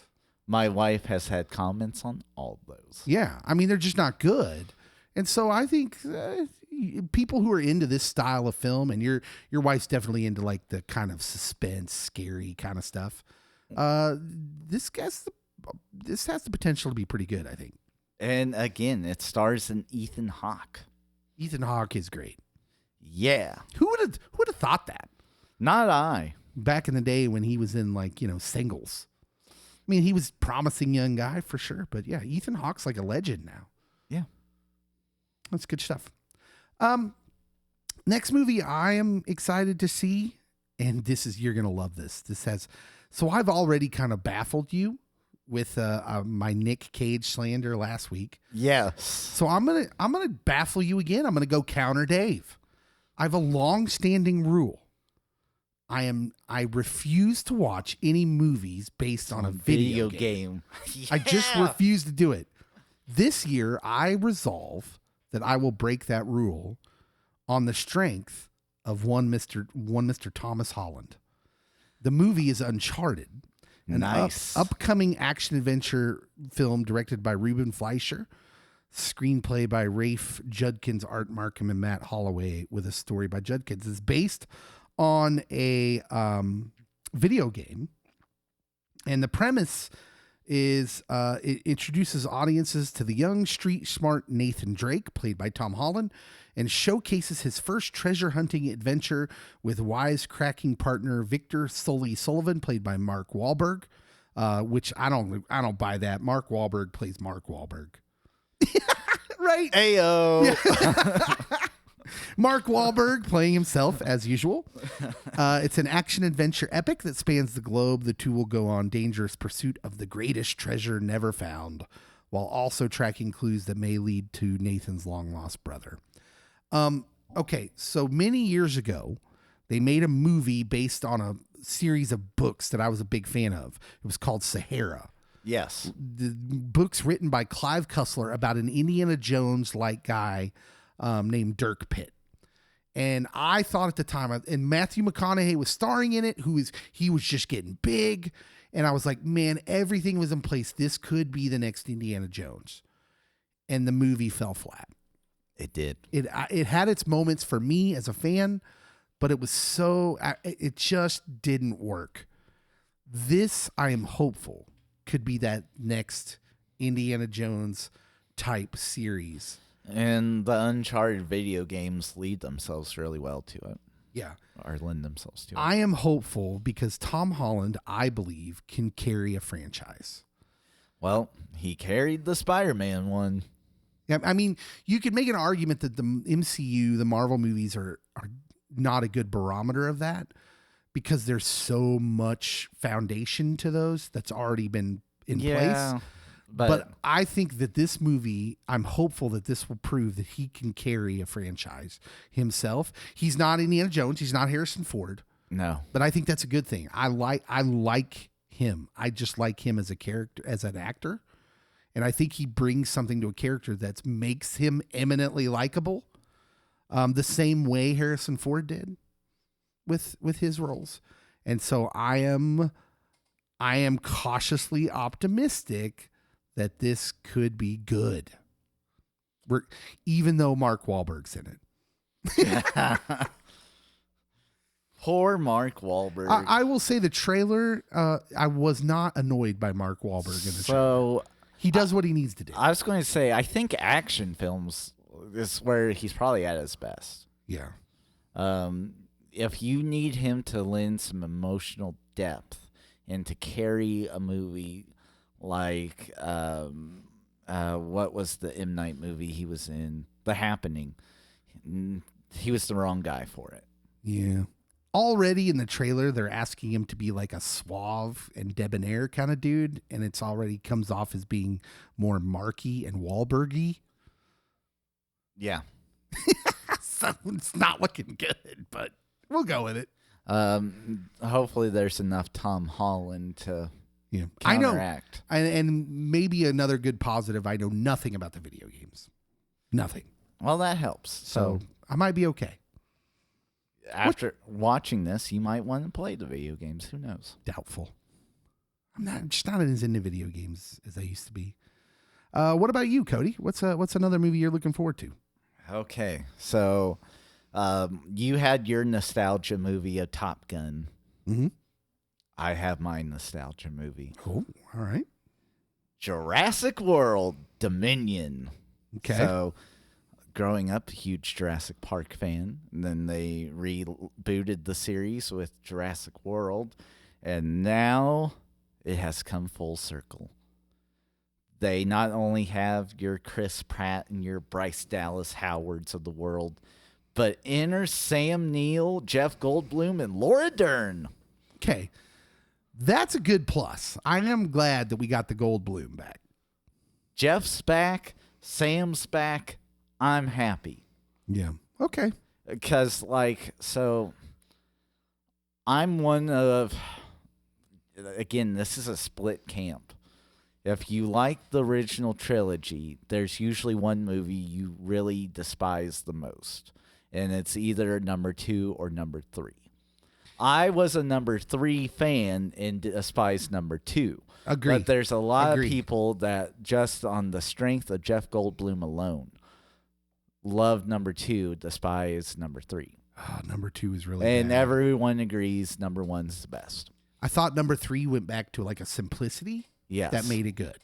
My wife has had comments on all of those. Yeah, I mean, they're just not good. And so I think people who are into this style of film, and your wife's definitely into like the kind of suspense, scary kind of stuff. This has the potential to be pretty good, I think. And again, it stars in Ethan Hawke. Ethan Hawke is great. Yeah. Who would have thought that? Not I. Back in the day when he was in like, Singles. I mean, he was a promising young guy for sure, but yeah, Ethan Hawke's like a legend now. Yeah. That's good stuff. Next movie I am excited to see, and you're going to love this. So I've already kind of baffled you with my Nick Cage slander last week. Yes. So I'm going to baffle you again. I'm going to go counter Dave. I have a long-standing rule. I refuse to watch any movies based on a video game. Yeah. I just refuse to do it. This year, I resolve that I will break that rule on the strength of one Mr. Thomas Holland. The movie is Uncharted, an nice upcoming action-adventure film directed by Ruben Fleischer, screenplay by Rafe Judkins, Art Markham, and Matt Holloway, with a story by Judkins. It's based on a video game, and the premise is it introduces audiences to the young, street-smart Nathan Drake, played by Tom Holland, and showcases his first treasure-hunting adventure with wisecracking partner Victor Sully Sullivan, played by Mark Wahlberg, which I don't buy that. Mark Wahlberg plays Mark Wahlberg. Right? Ayo. Mark Wahlberg playing himself as usual. It's an action-adventure epic that spans the globe. The two will go on dangerous pursuit of the greatest treasure never found, while also tracking clues that may lead to Nathan's long-lost brother. Okay, so many years ago, they made a movie based on a series of books that I was a big fan of. It was called Sahara. Yes. The book's written by Clive Cussler about an Indiana Jones-like guy named Dirk Pitt. And I thought at the time, and Matthew McConaughey was starring in it, he was just getting big. And I was like, man, everything was in place. This could be the next Indiana Jones. And the movie fell flat. It did. It had its moments for me as a fan, but it just didn't work. This, I am hopeful, could be that next Indiana Jones type series. And the Uncharted video games lead themselves really well to it. Yeah. Or lend themselves to it. I am hopeful because Tom Holland, I believe, can carry a franchise. Well, he carried the Spider-Man one. Yeah, I mean, you could make an argument that the MCU, the Marvel movies, are not a good barometer of that because there's so much foundation to those that's already been in place. But I think that this movie, I'm hopeful that this will prove that he can carry a franchise himself. He's not Indiana Jones. He's not Harrison Ford. No. But I think that's a good thing. I like him. I just like him as a character, as an actor. And I think he brings something to a character that makes him eminently likable. The same way Harrison Ford did with his roles. And so I am cautiously optimistic that this could be good. Even though Mark Wahlberg's in it. Poor Mark Wahlberg. I will say the trailer, I was not annoyed by Mark Wahlberg in the trailer. He does what he needs to do. I was going to say, I think action films is where he's probably at his best. Yeah. If you need him to lend some emotional depth and to carry a movie like, what was the M. Night movie he was in? The Happening. He was the wrong guy for it. Yeah. Already in the trailer, they're asking him to be like a suave and debonair kind of dude, and it's already comes off as being more Marky and Wahlbergy. Yeah. So it's not looking good, but we'll go with it. Hopefully there's enough Tom Holland to counteract. I know. And maybe another good positive, I know nothing about the video games. Nothing. Well, that helps. So I might be okay. After watching this, you might want to play the video games. Who knows? Doubtful. I'm just not as into video games as I used to be. What about you, Cody? What's another movie you're looking forward to? Okay, so you had your nostalgia movie of Top Gun. Mm-hmm. I have my nostalgia movie. Oh, all right. Jurassic World Dominion. Okay. So, growing up, huge Jurassic Park fan. And then they rebooted the series with Jurassic World. And now it has come full circle. They not only have your Chris Pratt and your Bryce Dallas Howards of the world, but enter Sam Neill, Jeff Goldblum, and Laura Dern. Okay. That's a good plus. I am glad that we got the Goldblum back. Jeff's back. Sam's back. I'm happy. Yeah. Okay. Because, I'm one of, again, this is a split camp. If you like the original trilogy, there's usually one movie you really despise the most. And it's either number 2 or number 3. I was a number 3 fan and despised number 2. Agree. But there's a lot of people that just on the strength of Jeff Goldblum alone love number 2, despise number 3. Oh, number 2 is really and bad. Everyone agrees number 1's the best. I thought number 3 went back to like a simplicity that made it good.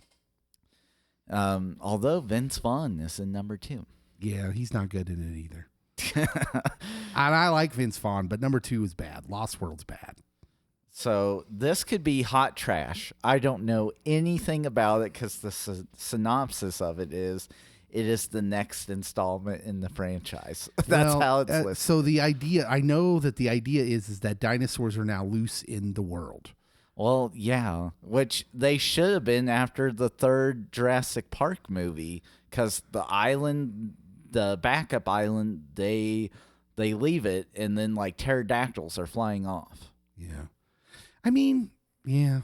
Although Vince Vaughn is in number 2. Yeah, he's not good in it either. And I like Vince Vaughn, but number 2 is bad. Lost World's bad. So this could be hot trash. I don't know anything about it because the synopsis of it is the next installment in the franchise. That's how it's listed. So the idea, I know that the idea is that dinosaurs are now loose in the world. Well, yeah, which they should have been after the 3rd Jurassic Park movie because the island, the backup island, they leave it and then like pterodactyls are flying off. Yeah. I mean, yeah.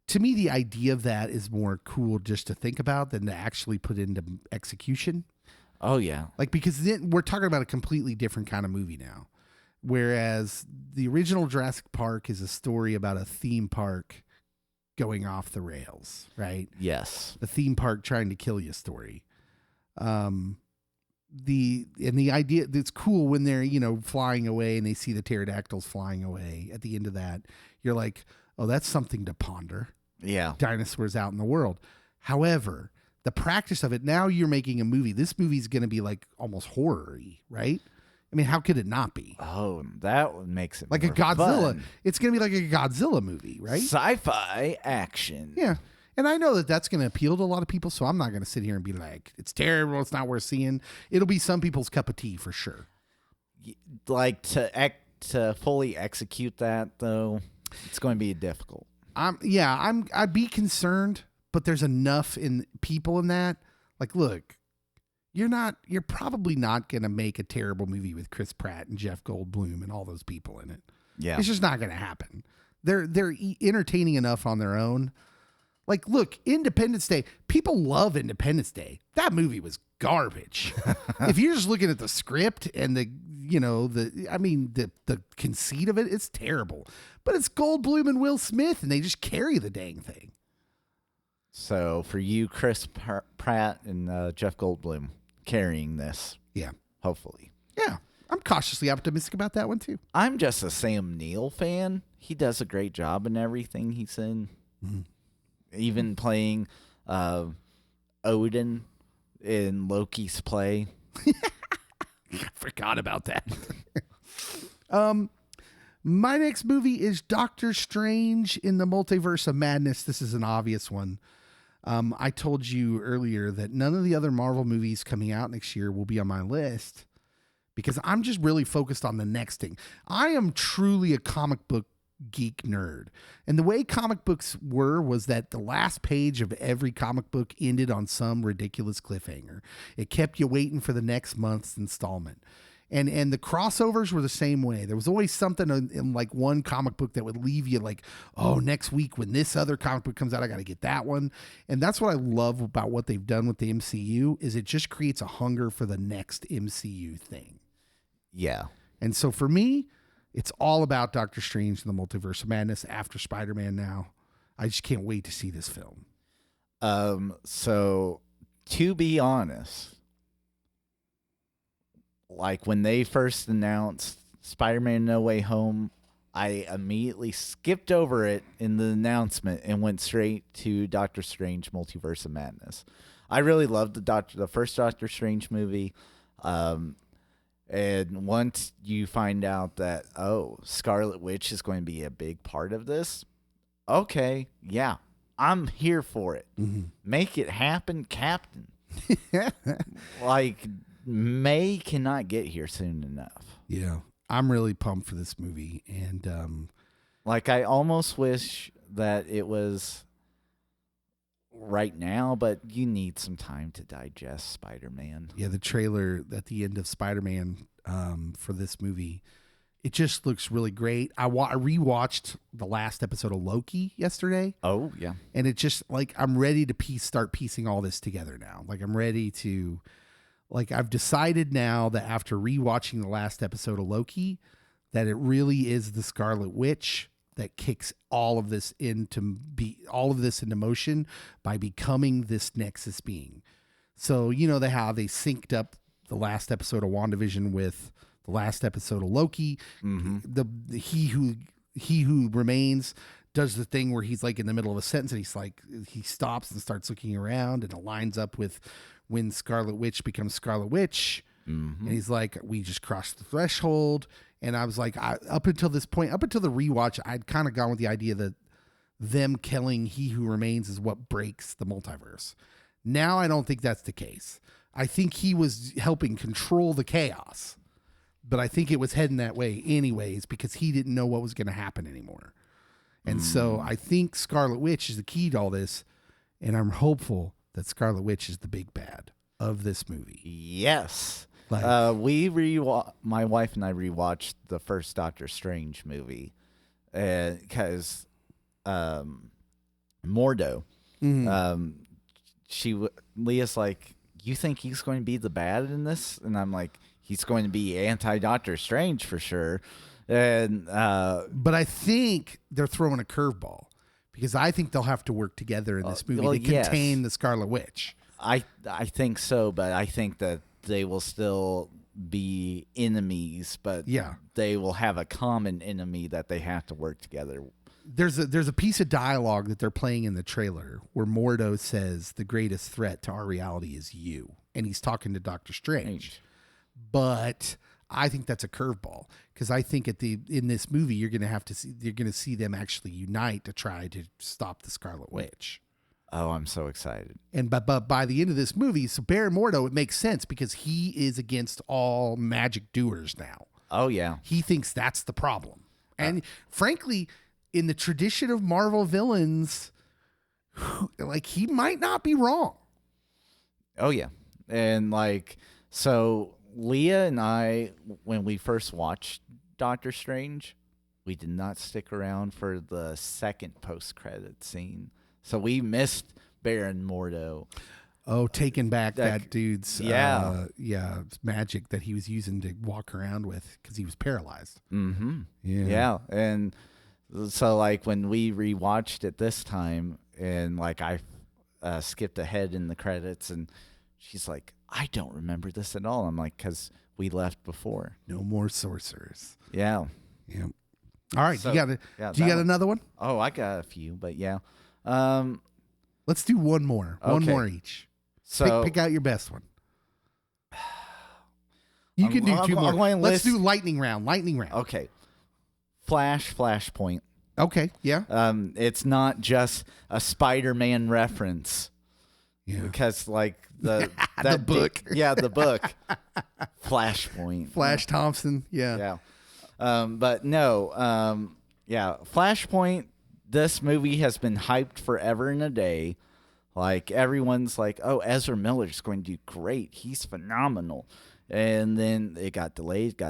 To me, the idea of that is more cool just to think about than to actually put into execution. Oh, yeah. Like, because then we're talking about a completely different kind of movie now. Whereas the original Jurassic Park is a story about a theme park going off the rails, right? Yes. The theme park trying to kill you story. The idea, it's cool when they're, flying away and they see the pterodactyls flying away at the end of that. You're like, oh, that's something to ponder. Yeah. Dinosaurs out in the world. However, the practice of it, now you're making a movie. This movie's going to be like almost horror-y, right? I mean, how could it not be? Oh, that makes it like more a Godzilla. Fun. It's going to be like a Godzilla movie, right? Sci-fi action. Yeah. And I know that that's going to appeal to a lot of people, so I'm not going to sit here and be like, it's terrible, it's not worth seeing. It'll be some people's cup of tea for sure. Like to fully execute that, though, it's going to be difficult. I'd be concerned, but there's enough in people in that. Like, look, you're probably not going to make a terrible movie with Chris Pratt and Jeff Goldblum and all those people in it. Yeah. It's just not going to happen. They're entertaining enough on their own. Like, look, Independence Day. People love Independence Day. That movie was garbage. If you're just looking at the script and the conceit of it, it's terrible. But it's Goldblum and Will Smith, and they just carry the dang thing. So for you, Chris Pratt and Jeff Goldblum carrying this. Yeah. Hopefully. Yeah. I'm cautiously optimistic about that one, too. I'm just a Sam Neill fan. He does a great job in everything he's in. Mm-hmm. Even playing Odin in Loki's play. I forgot about that. My next movie is Doctor Strange in the Multiverse of Madness. This is an obvious one. I told you earlier that none of the other Marvel movies coming out next year will be on my list because I'm just really focused on the next thing. I am truly a comic book geek nerd. And the way comic books was that the last page of every comic book ended on some ridiculous cliffhanger. It kept you waiting for the next month's installment. And the crossovers were the same way. There was always something in like one comic book that would leave you like, oh, next week when this other comic book comes out, I got to get that one. And that's what I love about what they've done with the MCU is it just creates a hunger for the next MCU thing. Yeah. And so for me, it's all about Doctor Strange and the Multiverse of Madness after Spider-Man now. I just can't wait to see this film. So to be honest, like when they first announced Spider-Man No Way Home, I immediately skipped over it in the announcement and went straight to Doctor Strange Multiverse of Madness. I really loved the first Doctor Strange movie. And once you find out that, Scarlet Witch is going to be a big part of this, okay, yeah, I'm here for it. Mm-hmm. Make it happen, Captain. Like, May cannot get here soon enough. Yeah. I'm really pumped for this movie. And like, I almost wish that it was right now, but you need some time to digest Spider-Man. yeah, the trailer at the end of Spider-Man for this movie, it just looks really great. I rewatched the last episode of Loki yesterday. Oh, yeah. And it just, like, I'm ready to start piecing all this together now. Like, I'm ready to, like, I've decided now that after rewatching the last episode of Loki, that it really is the Scarlet Witch that kicks all of this into motion by becoming this Nexus being. So, you know, how they synced up the last episode of WandaVision with the last episode of Loki. Mm-hmm. He who remains does the thing where he's like in the middle of a sentence and he's like, he stops and starts looking around, and it lines up with when Scarlet Witch becomes Scarlet Witch. Mm-hmm. And he's like, we just crossed the threshold. And I was like, up until this point, up until the rewatch, I'd kind of gone with the idea that them killing He Who Remains is what breaks the multiverse. Now I don't think that's the case. I think he was helping control the chaos, but I think it was heading that way anyways because he didn't know what was going to happen anymore. And so I think Scarlet Witch is the key to all this, and I'm hopeful that Scarlet Witch is the big bad of this movie. Yes. Like, my wife and I rewatched the first Doctor Strange movie because Mordo, Leah's like, you think he's going to be the bad in this? And I'm like, he's going to be anti-Doctor Strange for sure. And but I think they're throwing a curveball because I think they'll have to work together in this movie to contain the Scarlet Witch. I think so, but I think that they will still be enemies, but they will have a common enemy that they have to work together. There's a piece of dialogue that they're playing in the trailer where Mordo says the greatest threat to our reality is you, and he's talking to Doctor Strange. But I think that's a curveball because I think in this movie you're going to see them actually unite to try to stop the Scarlet Witch. Oh, I'm so excited. And but by the end of this movie, so Baron Mordo, it makes sense because he is against all magic doers now. Oh, yeah. He thinks that's the problem. And frankly, in the tradition of Marvel villains, like, he might not be wrong. Oh, yeah. And like, so Leah and I, when we first watched Doctor Strange, we did not stick around for the second post-credit scene. So we missed Baron Mordo. Oh, taking back that dude's magic that he was using to walk around with because he was paralyzed. Mm-hmm. Yeah. And so, like, when we rewatched it this time, and like I skipped ahead in the credits, and she's like, I don't remember this at all. I'm like, because we left before. No more sorcerers. Yeah. Yeah. All right. So, do you got another one? Oh, I got a few, but yeah. Let's do one more. Okay. One more each. So pick out your best one. You can do two more. Let's do lightning round. Okay. Flashpoint. Okay, yeah. It's not just a Spider-Man reference. Yeah. Because like the book. The book. Flashpoint. Flash Thompson. Yeah. Yeah. But no. Flashpoint. This movie has been hyped forever and a day. Like, everyone's like, oh, Ezra Miller's going to do great. He's phenomenal. And then it got delayed.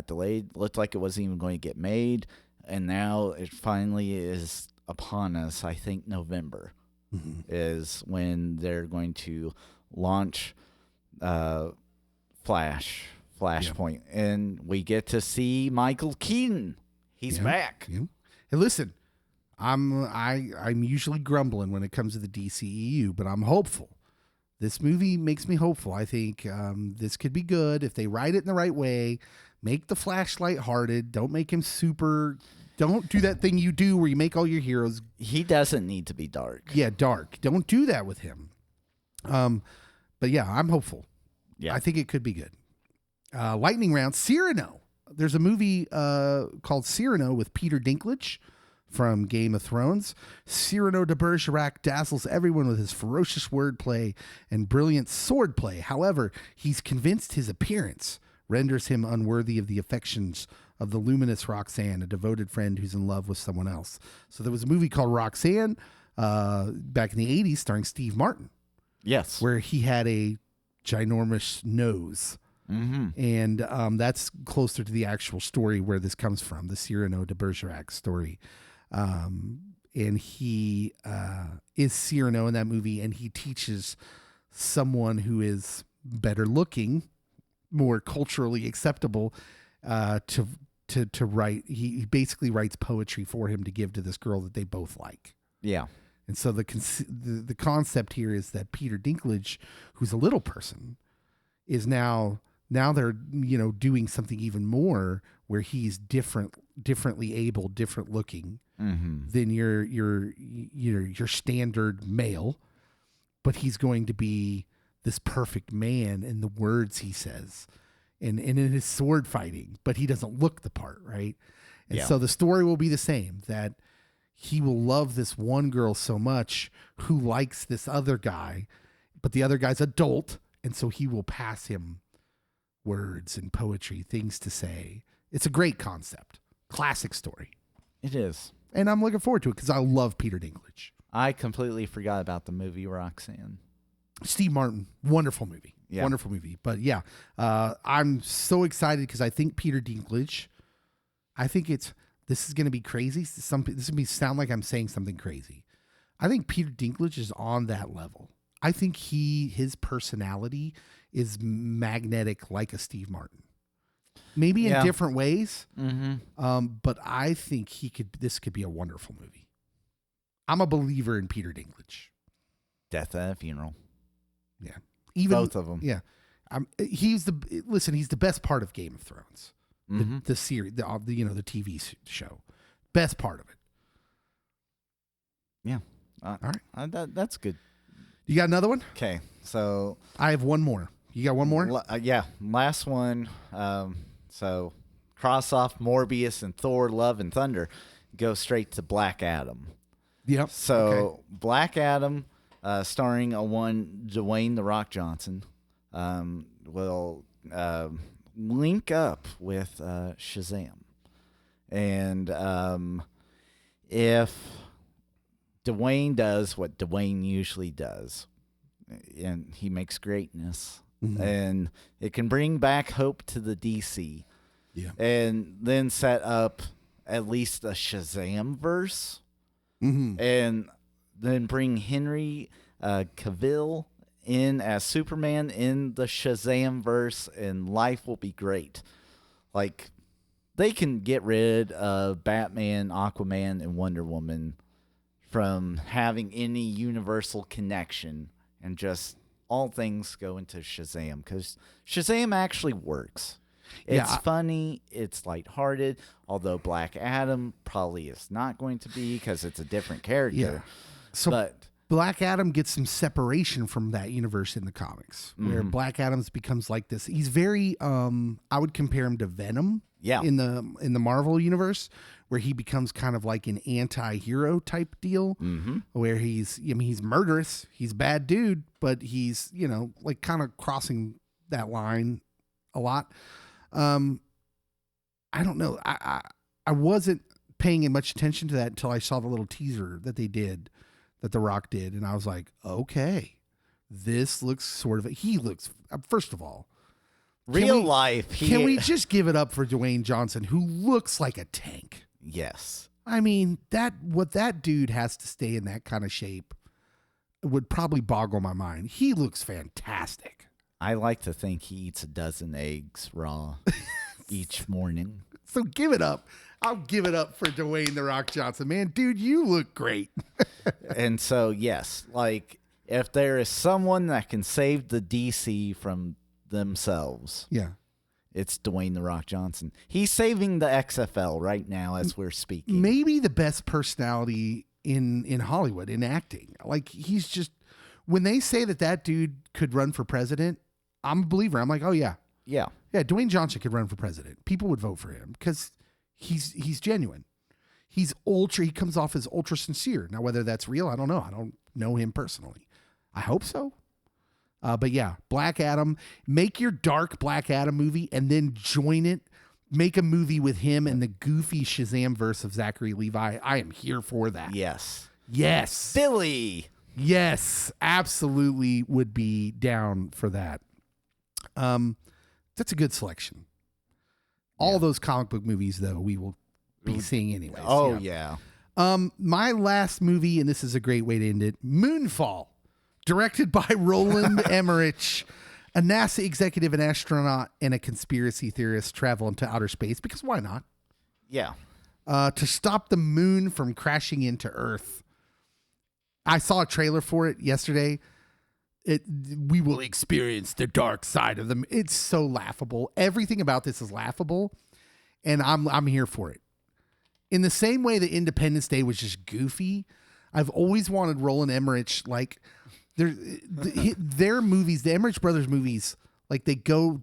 Looked like it wasn't even going to get made. And now it finally is upon us. I think November is when they're going to launch Flashpoint. And we get to see Michael Keaton. He's back. Yeah. Hey, listen. I'm usually grumbling when it comes to the DCEU, but I'm hopeful. This movie makes me hopeful. I think this could be good if they write it in the right way. Make the Flash lighthearted. Don't make him super. Don't do that thing you do where you make all your heroes. He doesn't need to be dark. Yeah, dark. Don't do that with him. But yeah, I'm hopeful. Yeah. I think it could be good. Lightning round, Cyrano. There's a movie called Cyrano with Peter Dinklage from Game of Thrones. Cyrano de Bergerac dazzles everyone with his ferocious wordplay and brilliant swordplay. However, he's convinced his appearance renders him unworthy of the affections of the luminous Roxanne, a devoted friend who's in love with someone else. So there was a movie called Roxanne back in the 80s starring Steve Martin. Yes. Where he had a ginormous nose. Mm-hmm. And that's closer to the actual story where this comes from, the Cyrano de Bergerac story. And he is Cyrano in that movie, and he teaches someone who is better looking, more culturally acceptable, to write. He basically writes poetry for him to give to this girl that they both like. Yeah. And so the concept here is that Peter Dinklage, who's a little person, is now they're doing something even more where he's differently able, different looking than your standard male, but he's going to be this perfect man in the words he says and in his sword fighting, but he doesn't look the part, right? And so the story will be the same, that he will love this one girl so much who likes this other guy, but the other guy's adult, and so he will pass him words and poetry, things to say. It's a great concept. Classic story. It is. And I'm looking forward to it because I love Peter Dinklage. I completely forgot about the movie Roxanne. Steve Martin, wonderful movie. Yeah. Wonderful movie. But yeah, I'm so excited because I think Peter Dinklage, this is going to be crazy. This is going to sound like I'm saying something crazy. I think Peter Dinklage is on that level. I think his personality is magnetic like a Steve Martin. Maybe in different ways. Mm-hmm. But I think this could be a wonderful movie. I'm a believer in Peter Dinklage. Death at a Funeral. Yeah. Both of them. Yeah. He's the best part of Game of Thrones. Mm-hmm. The series, the TV show. Best part of it. Yeah. All right. That's good. You got another one? Okay. So I have one more. You got one more? Yeah. Last one. So cross off Morbius and Thor, Love and Thunder. Go straight to Black Adam. Yep. So Black Adam, starring one Dwayne "The Rock" Johnson, will link up with Shazam, and if Dwayne does what Dwayne usually does, and he makes greatness, and it can bring back hope to the DC, and then set up at least a Shazam verse. And then bring Henry Cavill in as Superman in the Shazam verse, and life will be great. Like, they can get rid of Batman, Aquaman, and Wonder Woman from having any universal connection, and just all things go into Shazam, because Shazam actually works. It's funny, it's lighthearted, although Black Adam probably is not going to be because it's a different character. Yeah. So Black Adam gets some separation from that universe in the comics, where Black Adam becomes like this. He's very, I would compare him to Venom in the Marvel universe, where he becomes kind of like an anti-hero type deal, where he's murderous, he's a bad dude, but he's, like kind of crossing that line a lot. I don't know. I wasn't paying much attention to that until I saw the little teaser that The Rock did. And I was like, okay, this looks he looks, first of all, real life. Can we just give it up for Dwayne Johnson, who looks like a tank? Yes. I mean, what that dude has to stay in that kind of shape would probably boggle my mind. He looks fantastic. I like to think he eats a dozen eggs raw each morning. So give it up. I'll give it up for Dwayne The Rock Johnson. Man, dude, you look great. And so, yes, like, if there is someone that can save the DC from themselves, Yeah. it's Dwayne The Rock Johnson. He's saving the XFL right now as we're speaking. Maybe the best personality in Hollywood, in acting. Like, he's just, when they say that dude could run for president, I'm a believer. I'm like, oh, yeah. Yeah. Yeah, Dwayne Johnson could run for president. People would vote for him because he's genuine. He comes off as ultra sincere. Now, whether that's real, I don't know. I don't know him personally. I hope so. But yeah, Black Adam, make your dark Black Adam movie and then join it. Make a movie with him and the goofy Shazam verse of Zachary Levi. I am here for that. Yes. Yes. Billy. Yes, absolutely would be down for that. That's a good selection. All those comic book movies, though, we will be seeing anyways. Oh, yeah. My last movie, and this is a great way to end it, Moonfall, directed by Roland Emmerich. A NASA executive, an astronaut, and a conspiracy theorist travel into outer space, because why not? Yeah. To stop the moon from crashing into Earth. I saw a trailer for it yesterday. We will experience the dark side of them. It's so laughable. Everything about this is laughable, and I'm here for it. In the same way that Independence Day was just goofy, I've always wanted Roland Emmerich, like, their movies, the Emmerich brothers movies, like, they go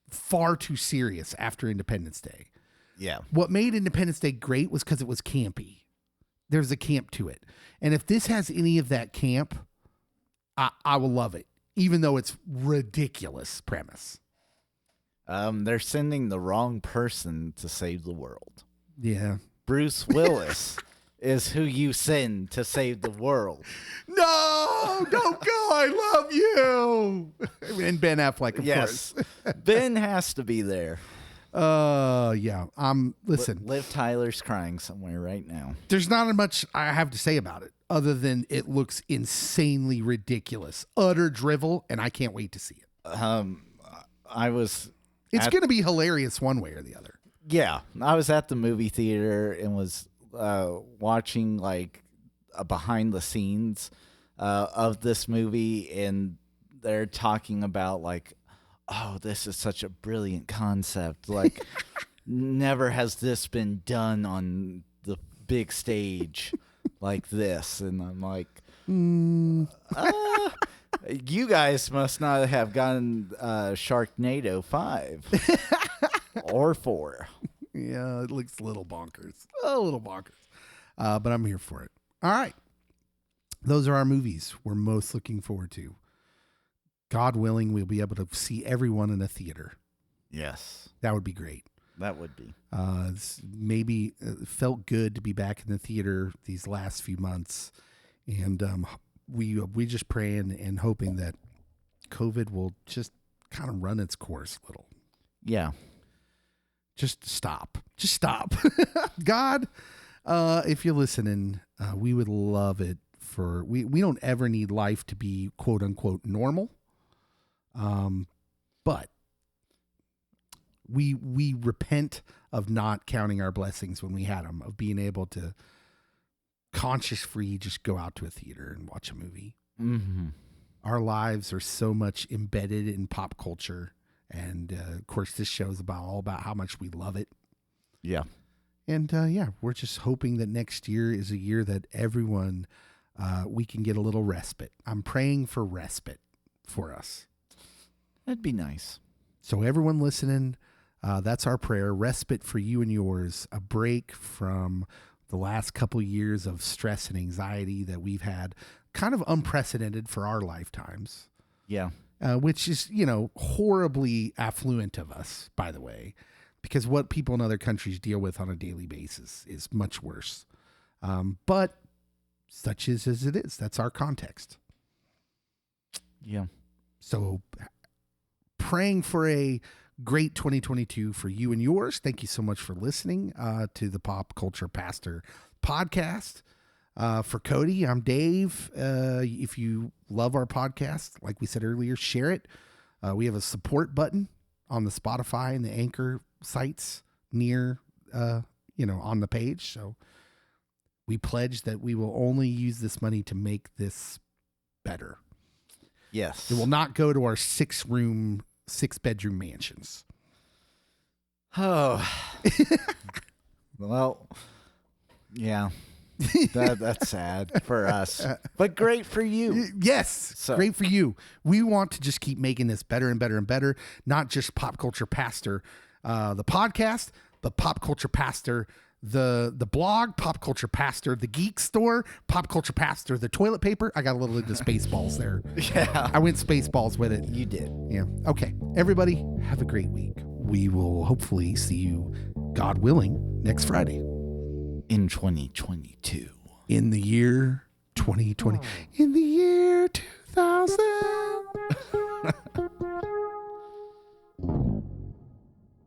far too serious after Independence Day. Yeah. What made Independence Day great was because it was campy. There's a camp to it. And if this has any of that camp, I will love it, even though it's ridiculous premise. They're sending the wrong person to save the world. Yeah. Bruce Willis is who you send to save the world. No, don't go. I love you. And Ben Affleck, of course. Ben has to be there. Yeah. Listen. Liv Tyler's crying somewhere right now. There's not much I have to say about it other than it looks insanely ridiculous. Utter drivel, and I can't wait to see it. It's going to be hilarious one way or the other. Yeah. I was at the movie theater and was watching, like, a behind the scenes of this movie, and they're talking about, like, oh, this is such a brilliant concept. Like, never has this been done on the big stage like this. And I'm like, you guys must not have gotten Sharknado 5 or 4. Yeah, it looks a little bonkers. But I'm here for it. All right. Those are our movies we're most looking forward to. God willing, we'll be able to see everyone in a theater. Yes. That would be great. That would be. Maybe felt good to be back in the theater these last few months. And we just praying and hoping that COVID will just kind of run its course a little. Yeah. Just stop. God, if you're listening, we would love it we don't ever need life to be quote unquote normal. But we repent of not counting our blessings when we had them, of being able to conscious free, just go out to a theater and watch a movie. Mm-hmm. Our lives are so much embedded in pop culture. And of course, this show is all about how much we love it. Yeah. And we're just hoping that next year is a year that everyone, we can get a little respite. I'm praying for respite for us. That'd be nice. So everyone listening, that's our prayer. Respite for you and yours. A break from the last couple years of stress and anxiety that we've had, kind of unprecedented for our lifetimes. Yeah. Which is, horribly affluent of us, by the way, because what people in other countries deal with on a daily basis is much worse. But such is as it is. That's our context. Yeah. So praying for a great 2022 for you and yours. Thank you so much for listening to the Pop Culture Pastor podcast. For Cody, I'm Dave. If you love our podcast, like we said earlier, share it. We have a support button on the Spotify and the Anchor sites near, on the page. So we pledge that we will only use this money to make this better. Yes. It will not go to our 6-bedroom mansions. Oh. Well, yeah. That's sad for us, but great for you. Yes, So. great for you. We want to just keep making this better and better and better. Not just Pop Culture Pastor, the podcast, but Pop Culture Pastor, the blog, Pop Culture Pastor, the Geek Store, Pop Culture Pastor, the toilet paper. I got a little into Spaceballs there. Yeah, I went Spaceballs with it. you did. Yeah. Okay. Everybody, have a great week. We will hopefully see you, God willing, next Friday. In 2022. In the year 2020. In the year 2000.